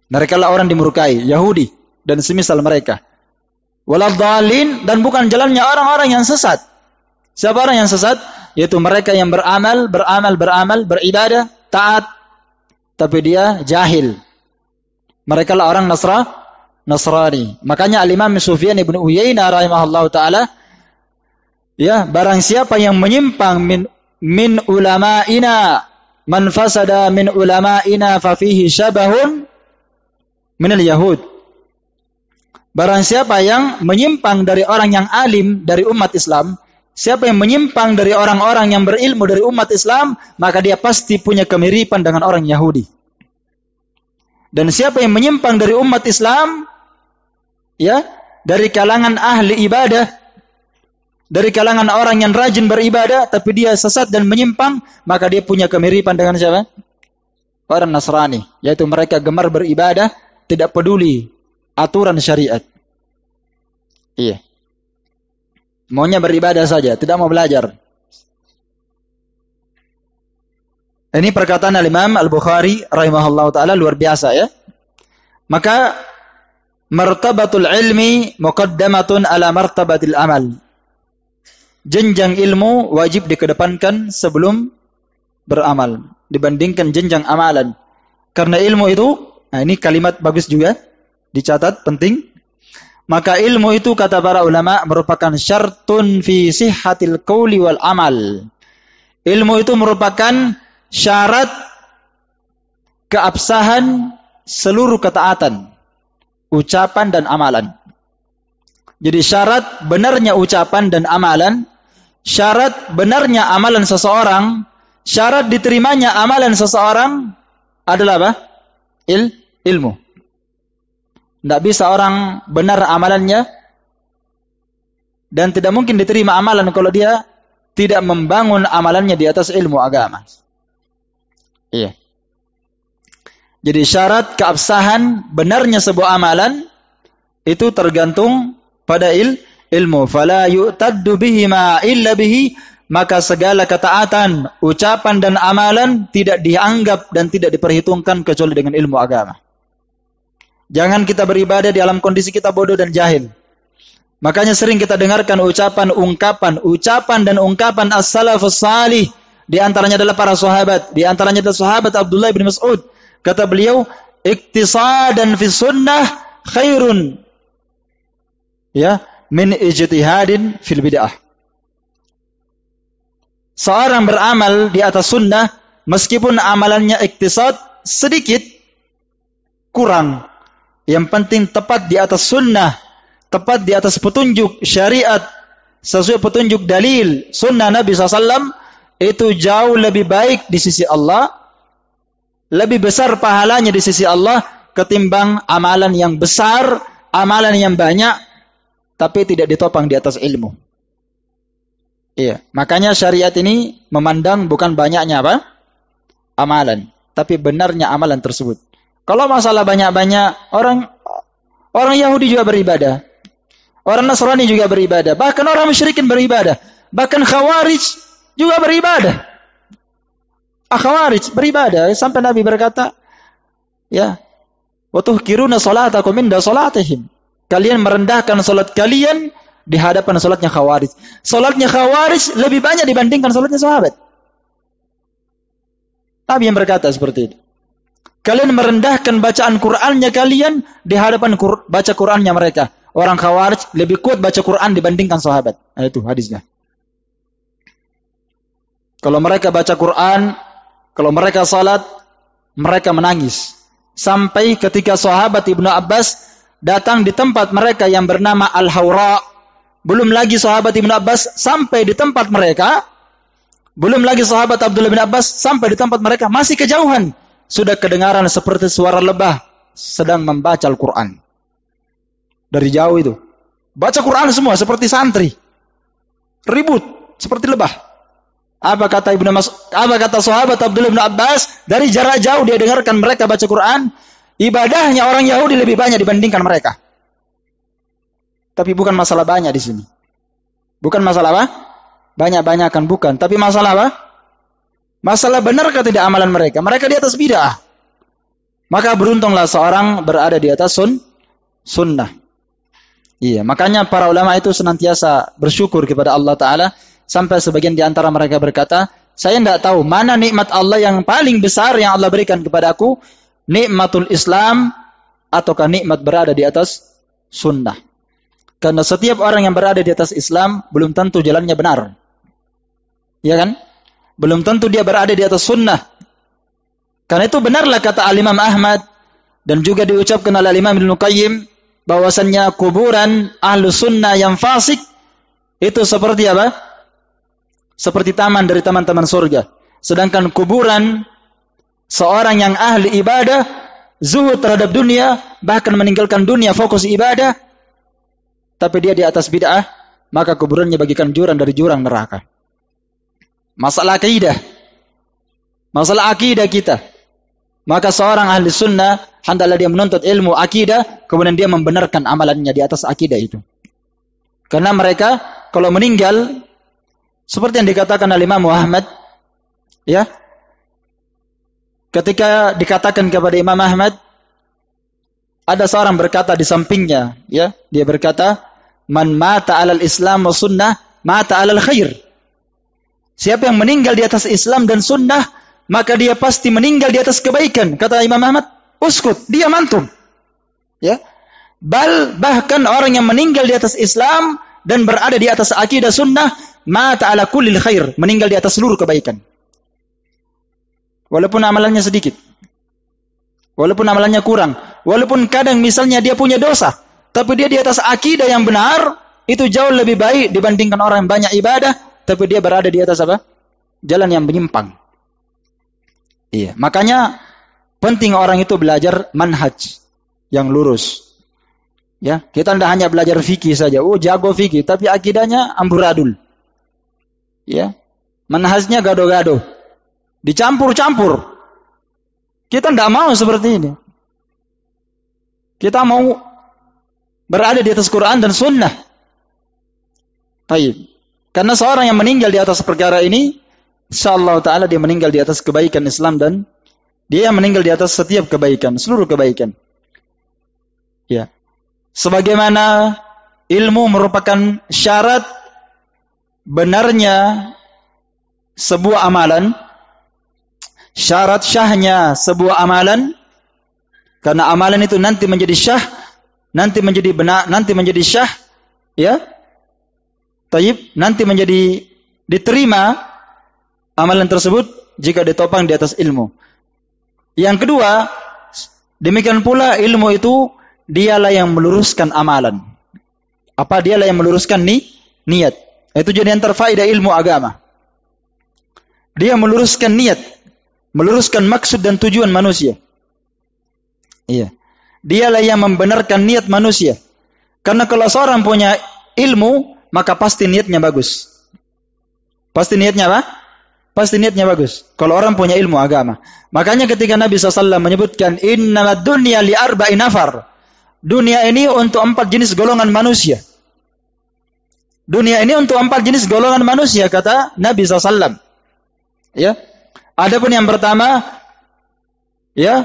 Mereka lah orang dimurkai, Yahudi dan semisal mereka. Waladhdallin, dan bukan jalannya orang-orang yang sesat. Siapa orang yang sesat? Yaitu mereka yang beramal, beribadah, taat, tapi dia jahil. Mereka lah orang Nasrani. Makanya Al-Imam Sufyan ibn Uyainah rahimahullah ta'ala, ya, barang siapa yang menyimpang min ulama'ina, man fasada min ulama'ina fafihi syabahun minal yahud. Barang siapa yang menyimpang dari orang yang alim dari umat Islam, siapa yang menyimpang dari orang-orang yang berilmu dari umat Islam, maka dia pasti punya kemiripan dengan orang Yahudi. Dan siapa yang menyimpang dari umat Islam, ya, dari kalangan ahli ibadah, dari kalangan orang yang rajin beribadah, tapi dia sesat dan menyimpang, maka dia punya kemiripan dengan siapa? Orang Nasrani, yaitu mereka gemar beribadah, tidak peduli aturan syariat. Iya. Maunya beribadah saja, tidak mau belajar. Ini perkataan Al-Imam Al-Bukhari rahimahullah ta'ala luar biasa ya. Maka martabatul ilmi muqaddamatun ala martabatil amal. Jenjang ilmu wajib dikedepankan sebelum beramal dibandingkan jenjang amalan. Karena ilmu itu, nah ini kalimat bagus juga, dicatat, penting. Maka ilmu itu kata para ulama merupakan syartun fi sihhatil qauli wal amal. Ilmu itu merupakan syarat keabsahan seluruh ketaatan, ucapan dan amalan. Jadi syarat benarnya ucapan dan amalan, syarat benarnya amalan seseorang, syarat diterimanya amalan seseorang adalah apa? Ilmu. Tidak bisa orang benar amalannya dan tidak mungkin diterima amalan kalau dia tidak membangun amalannya di atas ilmu agama. Iya. Jadi syarat keabsahan benarnya sebuah amalan itu tergantung pada ilmu. Fala yu'taddu bihi ma illa bihi, maka segala ketaatan, ucapan dan amalan tidak dianggap dan tidak diperhitungkan kecuali dengan ilmu agama. Jangan kita beribadah di dalam kondisi kita bodoh dan jahil. Makanya sering kita dengarkan ucapan dan ungkapan as-salafus salih. Di antaranya adalah para sahabat. Di antaranya adalah sahabat Abdullah bin Mas'ud. Kata beliau, iktisadan fi sunnah khairun ya min ijtihadin fil bid'ah. Seorang beramal di atas sunnah meskipun amalannya iktisad sedikit kurang. Yang penting tepat di atas sunnah, tepat di atas petunjuk syariat, sesuai petunjuk dalil sunnah Nabi SAW, itu jauh lebih baik di sisi Allah, lebih besar pahalanya di sisi Allah ketimbang amalan yang besar, amalan yang banyak, tapi tidak ditopang di atas ilmu. Iya, makanya syariat ini memandang bukan banyaknya apa? Amalan, tapi benarnya amalan tersebut. Kalau masalah banyak-banyak, orang Yahudi juga beribadah. Orang Nasrani juga beribadah. Bahkan orang musyrikin beribadah. Bahkan Khawarij juga beribadah. Khawarij beribadah. Sampai Nabi berkata, ya, wa tuhkiruna salatakum inda salatihim. Kalian merendahkan salat kalian di hadapan salatnya Khawarij. Salatnya Khawarij lebih banyak dibandingkan salatnya sahabat. Nabi yang berkata seperti itu. Kalian merendahkan bacaan Qur'annya kalian di hadapan baca Qur'annya mereka. Orang Khawarij lebih kuat baca Qur'an dibandingkan sahabat. Nah, itu hadisnya. Kalau mereka baca Qur'an, kalau mereka salat, mereka menangis. Sampai ketika sahabat Ibnu Abbas datang di tempat mereka yang bernama Al-Hawra. Belum lagi sahabat Ibnu Abbas sampai di tempat mereka. Belum lagi sahabat Abdullah bin Abbas sampai di tempat mereka. Masih kejauhan. Sudah kedengaran seperti suara lebah sedang membaca Al-Quran. Dari jauh itu. Baca Quran semua seperti santri. Ribut seperti lebah. Apa kata sahabat Abdullah bin Abbas? Dari jarak jauh dia dengarkan mereka baca Quran. Ibadahnya orang Yahudi lebih banyak dibandingkan mereka. Tapi bukan masalah banyak di sini. Bukan masalah apa? Banyak-banyakan bukan. Tapi masalah apa? Masalah benarkah tidak amalan mereka? Mereka di atas bid'ah. Maka beruntunglah seorang berada di atas sunnah. Iya, makanya para ulama itu senantiasa bersyukur kepada Allah Ta'ala. Sampai sebagian di antara mereka berkata, saya tidak tahu mana nikmat Allah yang paling besar yang Allah berikan kepada aku. Nikmatul Islam ataukah nikmat berada di atas sunnah. Karena setiap orang yang berada di atas Islam belum tentu jalannya benar. Ya kan? Belum tentu dia berada di atas sunnah. Karena itu benarlah kata Al-Imam Ahmad dan juga diucapkan oleh Al-Imam Ibnu Qayyim bahwasannya kuburan ahlu sunnah yang fasik itu seperti apa? Seperti taman dari taman-taman surga. Sedangkan kuburan seorang yang ahli ibadah, zuhud terhadap dunia, bahkan meninggalkan dunia fokus ibadah, tapi dia di atas bid'ah, maka kuburannya bagikan jurang dari jurang neraka. Masalah akidah kita. Maka seorang ahli sunnah hendaklah dia menuntut ilmu akidah, kemudian dia membenarkan amalannya di atas akidah itu. Karena mereka kalau meninggal seperti yang dikatakan oleh Imam Ahmad, ya, ketika dikatakan kepada Imam Ahmad, ada seorang berkata di sampingnya, ya, dia berkata, "Man mata 'alal Islam wa sunnah, mata 'alal khair." Siapa yang meninggal di atas Islam dan sunnah, maka dia pasti meninggal di atas kebaikan. Kata Imam Ahmad, uskut, diam antum. Ya. Bahkan orang yang meninggal di atas Islam dan berada di atas akidah sunnah, mata 'ala kullil khair, meninggal di atas seluruh kebaikan. Walaupun amalannya sedikit. Walaupun amalannya kurang. Walaupun kadang misalnya dia punya dosa, tapi dia di atas akidah yang benar, itu jauh lebih baik dibandingkan orang yang banyak ibadah, tapi dia berada di atas apa? Jalan yang menyimpang. Iya, makanya penting orang itu belajar manhaj yang lurus. Ya, kita tidak hanya belajar fikih saja. Oh, jago fikih, tapi akidahnya amburadul. Ya, manhajnya gado-gado. Dicampur-campur. Kita tidak mau seperti ini. Kita mau berada di atas Quran dan Sunnah. Baik. Karena seorang yang meninggal di atas perkara ini, insyaallah ta'ala dia meninggal di atas kebaikan Islam dan dia yang meninggal di atas setiap kebaikan, seluruh kebaikan. Ya. Sebagaimana ilmu merupakan syarat benarnya sebuah amalan, syarat syahnya sebuah amalan, karena amalan itu nanti menjadi syah, nanti menjadi benar, nanti menjadi syah, ya. Taib, nanti menjadi diterima amalan tersebut jika ditopang di atas ilmu. Yang kedua, demikian pula ilmu itu dialah yang meluruskan amalan. Apa dialah yang meluruskan niat. Itu jadi antara faedah ilmu agama. Dia meluruskan niat, meluruskan maksud dan tujuan manusia. Iya. Dialah yang membenarkan niat manusia. Karena kalau seorang punya ilmu, maka pasti niatnya bagus. Pasti niatnya apa? Pasti niatnya bagus. Kalau orang punya ilmu agama. Makanya ketika Nabi SAW menyebutkan innamad dunya li arba'i nafar. Dunia ini untuk 4 jenis golongan manusia. Dunia ini untuk 4 jenis golongan manusia, kata Nabi SAW. Ya. Adapun yang pertama, ya,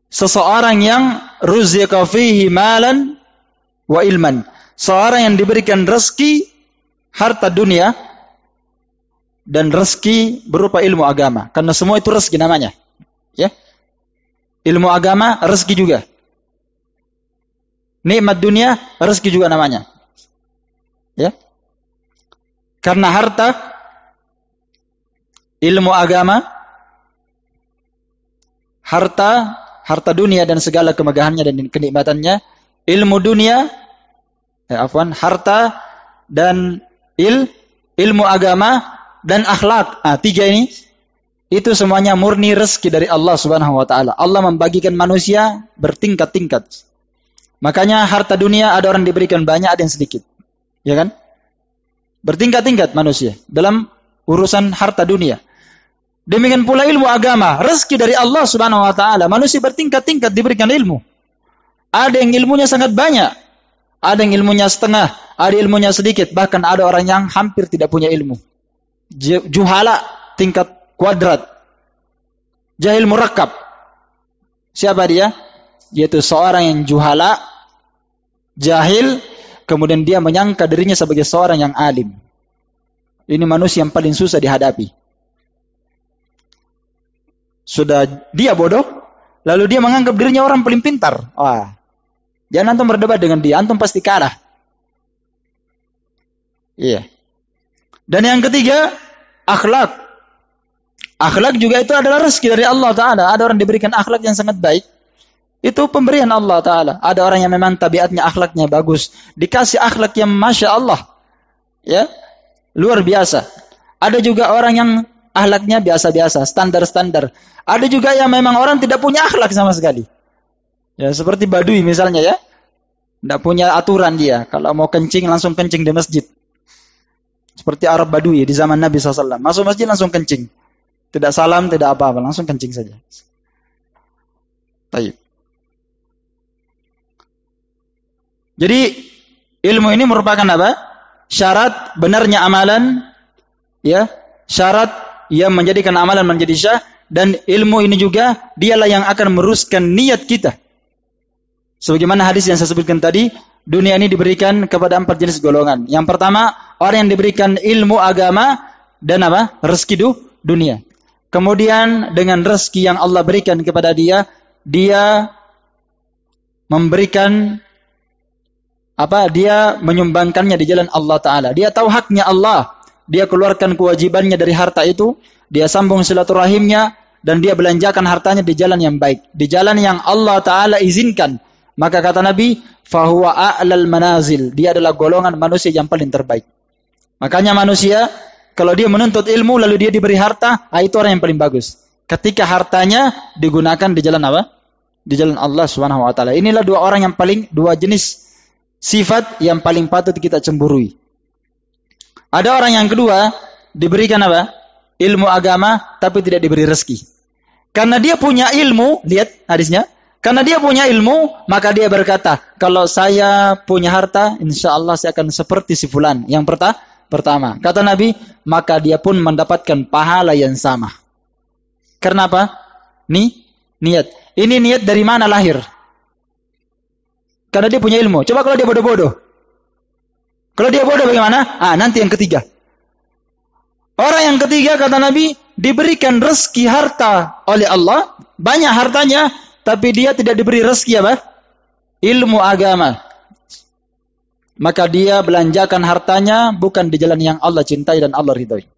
seseorang yang ruziqa fihi malan wa ilman. Seorang yang diberikan rezeki harta dunia dan rezeki berupa ilmu agama. Karena semua itu rezeki namanya. Ya. Ilmu agama rezeki juga. Nikmat dunia rezeki juga namanya. Ya. Karena harta, ilmu agama, harta dunia dan segala kemegahannya dan kenikmatannya, ilmu dunia, harta dan ilmu agama dan akhlak. 3 ini itu semuanya murni rezeki dari Allah Subhanahu wa taala. Allah membagikan manusia bertingkat-tingkat. Makanya harta dunia ada orang diberikan banyak, ada yang sedikit. Ya kan? Bertingkat-tingkat manusia dalam urusan harta dunia. Demikian pula ilmu agama, rezeki dari Allah Subhanahu wa taala. Manusia bertingkat-tingkat diberikan ilmu. Ada yang ilmunya sangat banyak, ada yang ilmunya setengah, ada ilmunya sedikit, bahkan ada orang yang hampir tidak punya ilmu. Juhala tingkat kuadrat. Jahil murakkab. Siapa dia? Yaitu seorang yang juhala, jahil, kemudian dia menyangka dirinya sebagai seorang yang alim. Ini manusia yang paling susah dihadapi. Sudah dia bodoh, lalu dia menganggap dirinya orang paling pintar. Wah, jangan antum berdebat dengan dia, antum pasti kalah. Iya. Dan yang ketiga, akhlak. Akhlak juga itu adalah rezeki dari Allah Ta'ala. Ada orang diberikan akhlak yang sangat baik. Itu pemberian Allah Ta'ala. Ada orang yang memang tabiatnya, akhlaknya bagus. Dikasih akhlak yang Masya Allah. Ya, luar biasa. Ada juga orang yang akhlaknya biasa-biasa, standar-standar. Ada juga yang memang orang tidak punya akhlak sama sekali. Ya, seperti Badui misalnya ya. Tidak punya aturan dia. Kalau mau kencing, langsung kencing di masjid. Seperti Arab Badui di zaman Nabi SAW. Masuk masjid langsung kencing. Tidak salam, tidak apa-apa. Langsung kencing saja. Baik. Jadi ilmu ini merupakan apa? Syarat benarnya amalan, ya, syarat yang menjadikan amalan menjadi syah, dan ilmu ini juga dialah yang akan meruskan niat kita. Sebagaimana hadis yang saya sebutkan tadi, dunia ini diberikan kepada 4 jenis golongan. Yang pertama, orang yang diberikan ilmu agama dan apa? Rezeki dunia. Kemudian dengan rezeki yang Allah berikan kepada dia, dia memberikan apa? Dia menyumbangkannya di jalan Allah Ta'ala. Dia tahu haknya Allah. Dia keluarkan kewajibannya dari harta itu. Dia sambung silaturahimnya. Dan dia belanjakan hartanya di jalan yang baik. Di jalan yang Allah Ta'ala izinkan. Maka kata Nabi, fahuwa a'lal manazil. Dia adalah golongan manusia yang paling terbaik. Makanya manusia, kalau dia menuntut ilmu lalu dia diberi harta, itu orang yang paling bagus. Ketika hartanya digunakan di jalan apa? Di jalan Allah Subhanahu wa taala. Inilah dua jenis sifat yang paling patut kita cemburui. Ada orang yang kedua diberikan apa? Ilmu agama tapi tidak diberi rezeki. Karena dia punya ilmu, lihat hadisnya. Karena dia punya ilmu, maka dia berkata, kalau saya punya harta, insya Allah saya akan seperti si fulan. Yang pertama. Kata Nabi, maka dia pun mendapatkan pahala yang sama. Karena apa? Niat. Ini niat dari mana lahir? Karena dia punya ilmu. Coba kalau dia bodoh-bodoh. Kalau dia bodoh bagaimana? Nanti yang ketiga. Orang yang ketiga, kata Nabi, diberikan rezeki harta oleh Allah, banyak hartanya, tapi dia tidak diberi rezeki apa? Ilmu agama. Maka dia belanjakan hartanya bukan di jalan yang Allah cintai dan Allah ridhoi.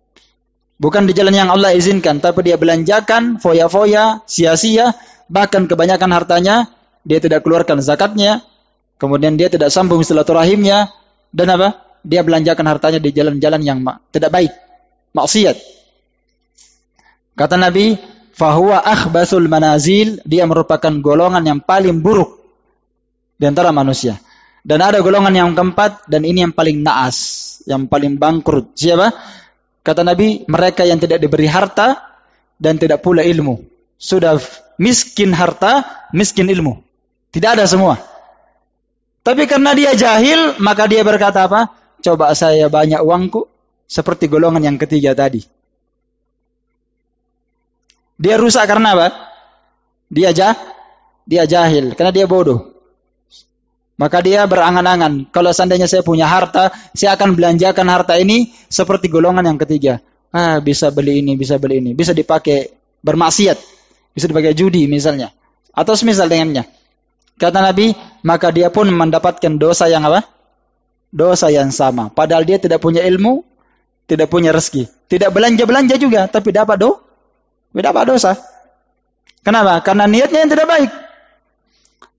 Bukan di jalan yang Allah izinkan, tapi dia belanjakan foya-foya, sia-sia, bahkan kebanyakan hartanya dia tidak keluarkan zakatnya, kemudian dia tidak sambung silaturahimnya, dan apa? Dia belanjakan hartanya di jalan-jalan yang tidak baik. Maksiat. Kata Nabi, fahuwa akhbasul manazil, dia merupakan golongan yang paling buruk di antara manusia. Dan ada golongan yang keempat, dan ini yang paling naas, yang paling bangkrut. Siapa? Kata Nabi, mereka yang tidak diberi harta dan tidak pula ilmu. Sudah miskin harta, miskin ilmu. Tidak ada semua. Tapi karena dia jahil, maka dia berkata apa? Coba saya banyak uangku, seperti golongan yang ketiga tadi. Dia rusak karena apa? Dia jahil, karena dia bodoh. Maka dia berangan-angan, kalau seandainya saya punya harta, saya akan belanjakan harta ini seperti golongan yang ketiga. Bisa beli ini, bisa beli ini, bisa dipakai bermaksiat, bisa dipakai judi misalnya, atau semisal dengannya. Kata Nabi, maka dia pun mendapatkan dosa yang apa? Dosa yang sama. Padahal dia tidak punya ilmu, tidak punya rezeki, tidak belanja-belanja juga, tapi dapat dosa. Kenapa? Karena niatnya yang tidak baik.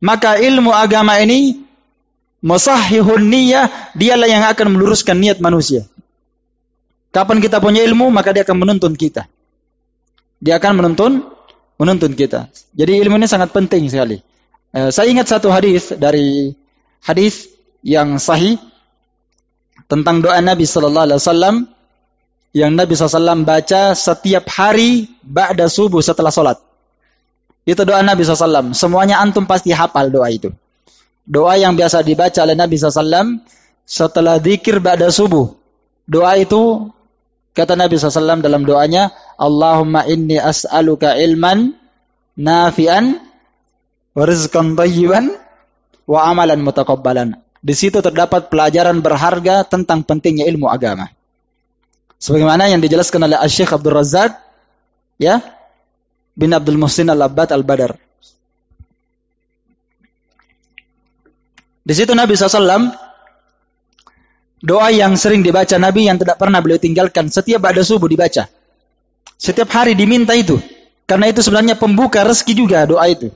Maka ilmu agama ini musahhihun niyah, dialah yang akan meluruskan niat manusia. Kapan kita punya ilmu, maka dia akan menuntun kita. Dia akan menuntun kita. Jadi ilmu ini sangat penting sekali. Saya ingat satu hadis dari hadis yang sahih tentang doa Nabi sallallahu alaihi wasallam yang Nabi SAW baca setiap hari ba'da subuh setelah sholat. Itu doa Nabi SAW. Semuanya antum pasti hafal doa itu. Doa yang biasa dibaca oleh Nabi SAW setelah zikir ba'da subuh. Doa itu, kata Nabi SAW dalam doanya, Allahumma inni as'aluka ilman nafi'an wa rizqan thayyiban wa amalan mutaqabbalan. Di situ terdapat pelajaran berharga tentang pentingnya ilmu agama. Sebagaimana yang dijelaskan oleh Syekh Abdul Razak, ya, bin Abdul Muhsin Al-Abbad Al-Badar. Di situ Nabi SAW, doa yang sering dibaca Nabi yang tidak pernah beliau tinggalkan, setiap ba'da subuh dibaca. Setiap hari diminta itu. Karena itu sebenarnya pembuka rezeki juga doa itu.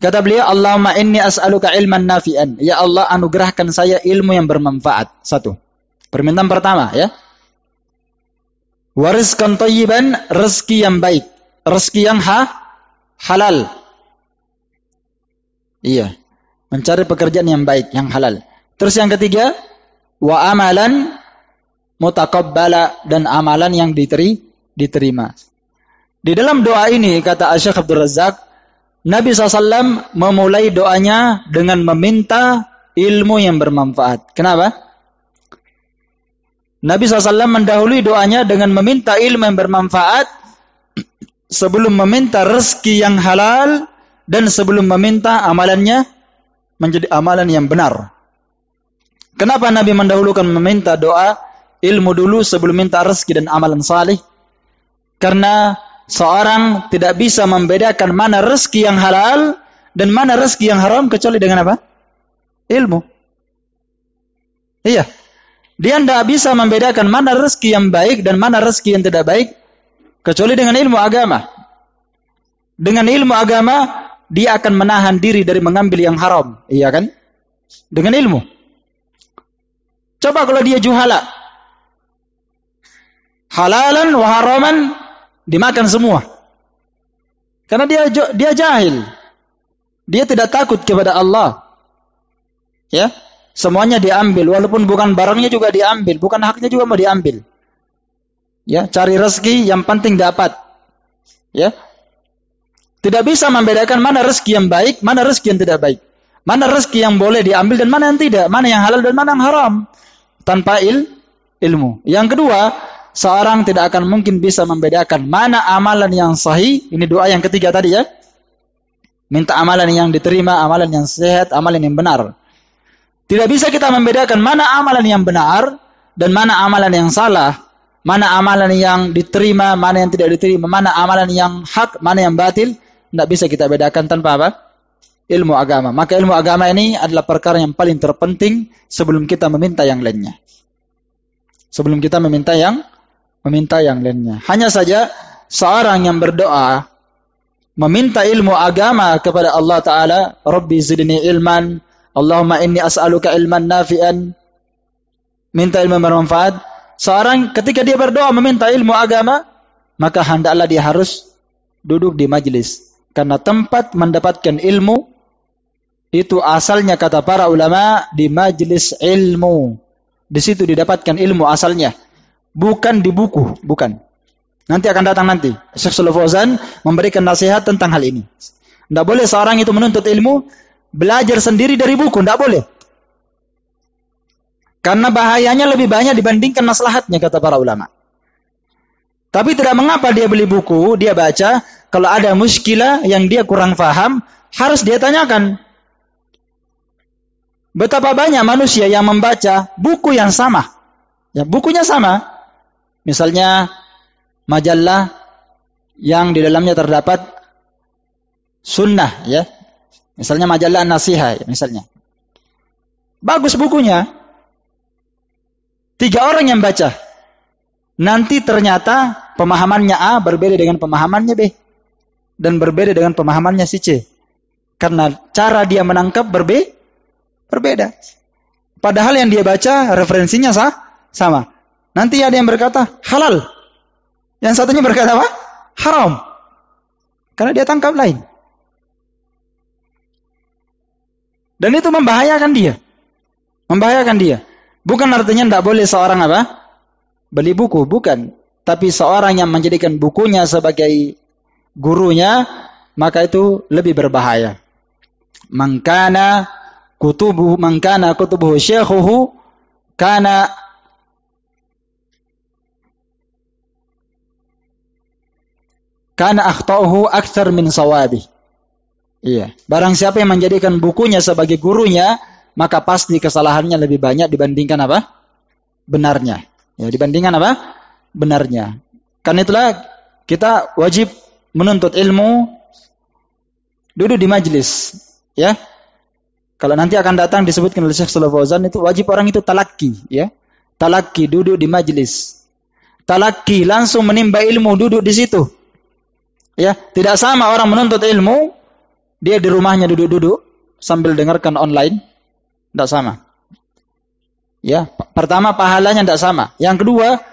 Kata beliau, Allahumma inni as'aluka ilman nafi'an. Ya Allah, anugerahkan saya ilmu yang bermanfaat. Satu. Permintaan pertama, ya. Wa rizqan thayyiban, rezeki yang baik, rezeki yang halal. Iya, mencari pekerjaan yang baik, yang halal. Terus yang ketiga, wa amalan mutaqabbala, dan amalan yang diterima. Di dalam doa ini, kata Syekh Abdul Razak, Nabi SAW memulai doanya dengan meminta ilmu yang bermanfaat. Kenapa? Nabi SAW mendahului doanya dengan meminta ilmu yang bermanfaat sebelum meminta rezeki yang halal dan sebelum meminta amalannya menjadi amalan yang benar. Kenapa Nabi mendahulukan meminta doa ilmu dulu sebelum minta rezeki dan amalan salih? Karena seorang tidak bisa membedakan mana rezeki yang halal dan mana rezeki yang haram kecuali dengan apa? Ilmu. Iya. Dia tidak bisa membedakan mana rezeki yang baik dan mana rezeki yang tidak baik kecuali dengan ilmu agama. Dengan ilmu agama, dia akan menahan diri dari mengambil yang haram. Iya kan? Dengan ilmu. Coba kalau dia juhala. Halalan wa haraman dimakan semua. Karena dia jahil. Dia tidak takut kepada Allah. Ya? Semuanya diambil, walaupun bukan barangnya juga diambil, bukan haknya juga mau diambil. Ya, cari rezeki yang penting dapat. Ya. Tidak bisa membedakan mana rezeki yang baik, mana rezeki yang tidak baik. Mana rezeki yang boleh diambil dan mana yang tidak. Mana yang halal dan mana yang haram. Tanpa ilmu. Yang kedua, seorang tidak akan mungkin bisa membedakan mana amalan yang sahih. Ini doa yang ketiga tadi ya. Minta amalan yang diterima, amalan yang sehat, amalan yang benar. Tidak bisa kita membedakan mana amalan yang benar dan mana amalan yang salah. Mana amalan yang diterima, mana yang tidak diterima. Mana amalan yang hak, mana yang batil. Tidak bisa kita bedakan tanpa apa? Ilmu agama. Maka ilmu agama ini adalah perkara yang paling terpenting sebelum kita meminta yang lainnya. Sebelum kita meminta yang lainnya. Hanya saja seorang yang berdoa meminta ilmu agama kepada Allah Ta'ala, Rabbi zidni ilman, Allahumma inni as'aluka ilman nafi'an, minta ilmu bermanfaat. Seorang ketika dia berdoa meminta ilmu agama, maka hendaklah dia harus duduk di majlis. Karena tempat mendapatkan ilmu, itu asalnya kata para ulama di majlis ilmu. Di situ didapatkan ilmu asalnya. Bukan di buku, bukan. Nanti akan datang nanti. Syekh Shalih Fauzan memberikan nasihat tentang hal ini. Tidak boleh seorang itu menuntut ilmu, belajar sendiri dari buku. Tidak boleh. Karena bahayanya lebih banyak dibandingkan maslahatnya, kata para ulama. Tapi tidak mengapa dia beli buku, dia baca. Kalau ada muskilah yang dia kurang paham, harus dia tanyakan. Betapa banyak manusia yang membaca buku yang sama. Ya, bukunya sama. Misalnya majalah yang di dalamnya terdapat sunnah, ya. Misalnya majalah An-Nasihah, ya, misalnya. Bagus bukunya. 3 orang yang baca. Nanti ternyata pemahamannya A berbeda dengan pemahamannya B. Dan berbeda dengan pemahamannya si C. Karena cara dia menangkap berbeda. Padahal yang dia baca referensinya sama. Nanti ada yang berkata halal. Yang satunya berkata apa? Haram. Karena dia tangkap lain. Dan itu membahayakan dia. Bukan artinya tidak boleh seorang apa? Beli buku, bukan. Tapi seorang yang menjadikan bukunya sebagai gurunya, maka itu lebih berbahaya. Man kana kutubuhu syekhuhu kana akhtauhu aktsar min sawabi. Iya, barang siapa yang menjadikan bukunya sebagai gurunya, maka pasti kesalahannya lebih banyak dibandingkan apa? Benarnya. Ya, dibandingkan apa? Benarnya. Karena itulah kita wajib menuntut ilmu duduk di majlis, ya. Kalau nanti akan datang disebutkan oleh Syekh Shalih Fauzan, itu wajib orang itu talaki, ya. Talaki, duduk di majlis. Talaki, langsung menimba ilmu, duduk di situ. Ya, tidak sama orang menuntut ilmu, dia di rumahnya duduk-duduk sambil dengarkan online, tidak sama. Ya, pertama pahalanya tidak sama. Yang kedua,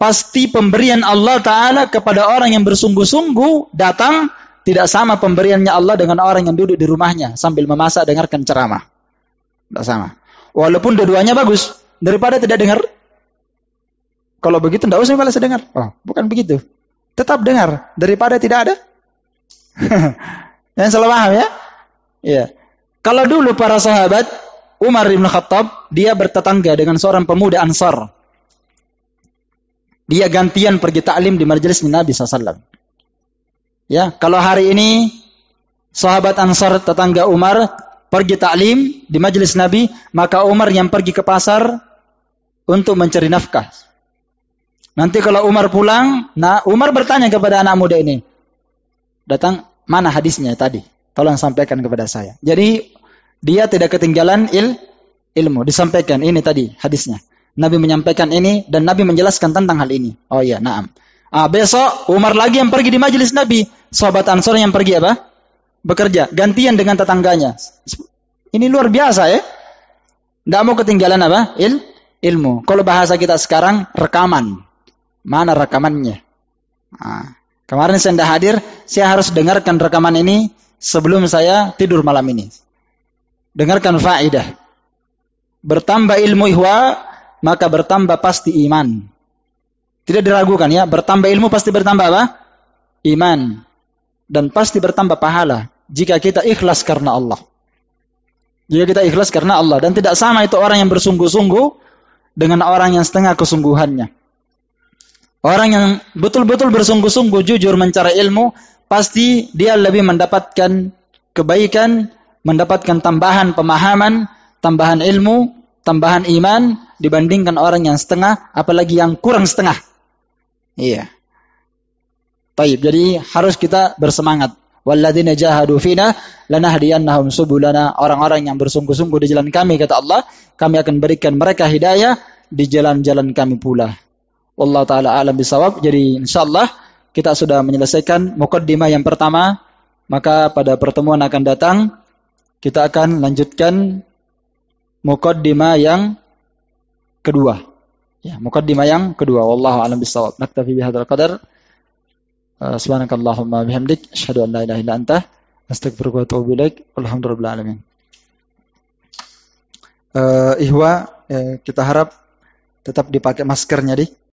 pasti pemberian Allah Ta'ala kepada orang yang bersungguh-sungguh datang tidak sama pemberiannya Allah dengan orang yang duduk di rumahnya sambil memasak dengarkan ceramah. Tidak sama. Walaupun dua-duanya bagus, daripada tidak dengar. Kalau begitu tidak usah balas dengar. Oh, bukan begitu. Tetap dengar daripada tidak ada. Yang salah paham ya? Iya. Kalau dulu para sahabat Umar bin Khattab, dia bertetangga dengan seorang pemuda Ansar. Dia gantian pergi ta'lim di majelis Nabi SAW. Ya, kalau hari ini sahabat Ansar tetangga Umar pergi ta'lim di majelis Nabi, maka Umar yang pergi ke pasar untuk mencari nafkah. Nanti kalau Umar pulang, Umar bertanya kepada anak muda ini, datang, mana hadisnya tadi? Tolong sampaikan kepada saya. Jadi dia tidak ketinggalan ilmu. Disampaikan ini tadi hadisnya. Nabi menyampaikan ini dan Nabi menjelaskan tentang hal ini. Oh iya, na'am. Besok Umar lagi yang pergi di majelis Nabi. Sahabat Ansar yang pergi apa? Bekerja. Gantian dengan tetangganya. Ini luar biasa ya. Tidak mau ketinggalan apa? Ilmu. Kalau bahasa kita sekarang, rekaman. Mana rekamannya? Kemarin saya tidak hadir. Saya harus dengarkan rekaman ini sebelum saya tidur malam ini. Dengarkan faedah. Bertambah ilmu ihwa, maka bertambah pasti iman. Tidak diragukan ya, bertambah ilmu pasti bertambah apa? Iman. dan pasti bertambah pahala jika kita ikhlas karena Allah. Jika kita ikhlas karena Allah, dan tidak sama itu orang yang bersungguh-sungguh dengan orang yang setengah kesungguhannya. Orang yang betul-betul bersungguh-sungguh jujur mencari ilmu, pasti dia lebih mendapatkan kebaikan, mendapatkan tambahan pemahaman, tambahan ilmu, tambahan iman dibandingkan orang yang setengah, apalagi yang kurang setengah. Iya. Baik, jadi harus kita bersemangat. Walladzina jahadu fina lanahdiyannahum subulana. Orang-orang yang bersungguh-sungguh di jalan kami, kata Allah, kami akan berikan mereka hidayah di jalan-jalan kami pula. Wallahu taala alam bisawab. Jadi insyaallah kita sudah menyelesaikan muqaddimah yang pertama. Maka pada pertemuan akan datang kita akan lanjutkan muqaddimah yang kedua. Ya, muqaddimah yang kedua. Wallahu alam bisawab. Naktafi bihadzal qadar. Subhanakallahumma bihamdik asyhadu an la ilaha illa anta astaghfiruka wa atubu ilaik. Walhamdulillahirabbil alamin. Ihwa, kita harap tetap dipakai maskernya,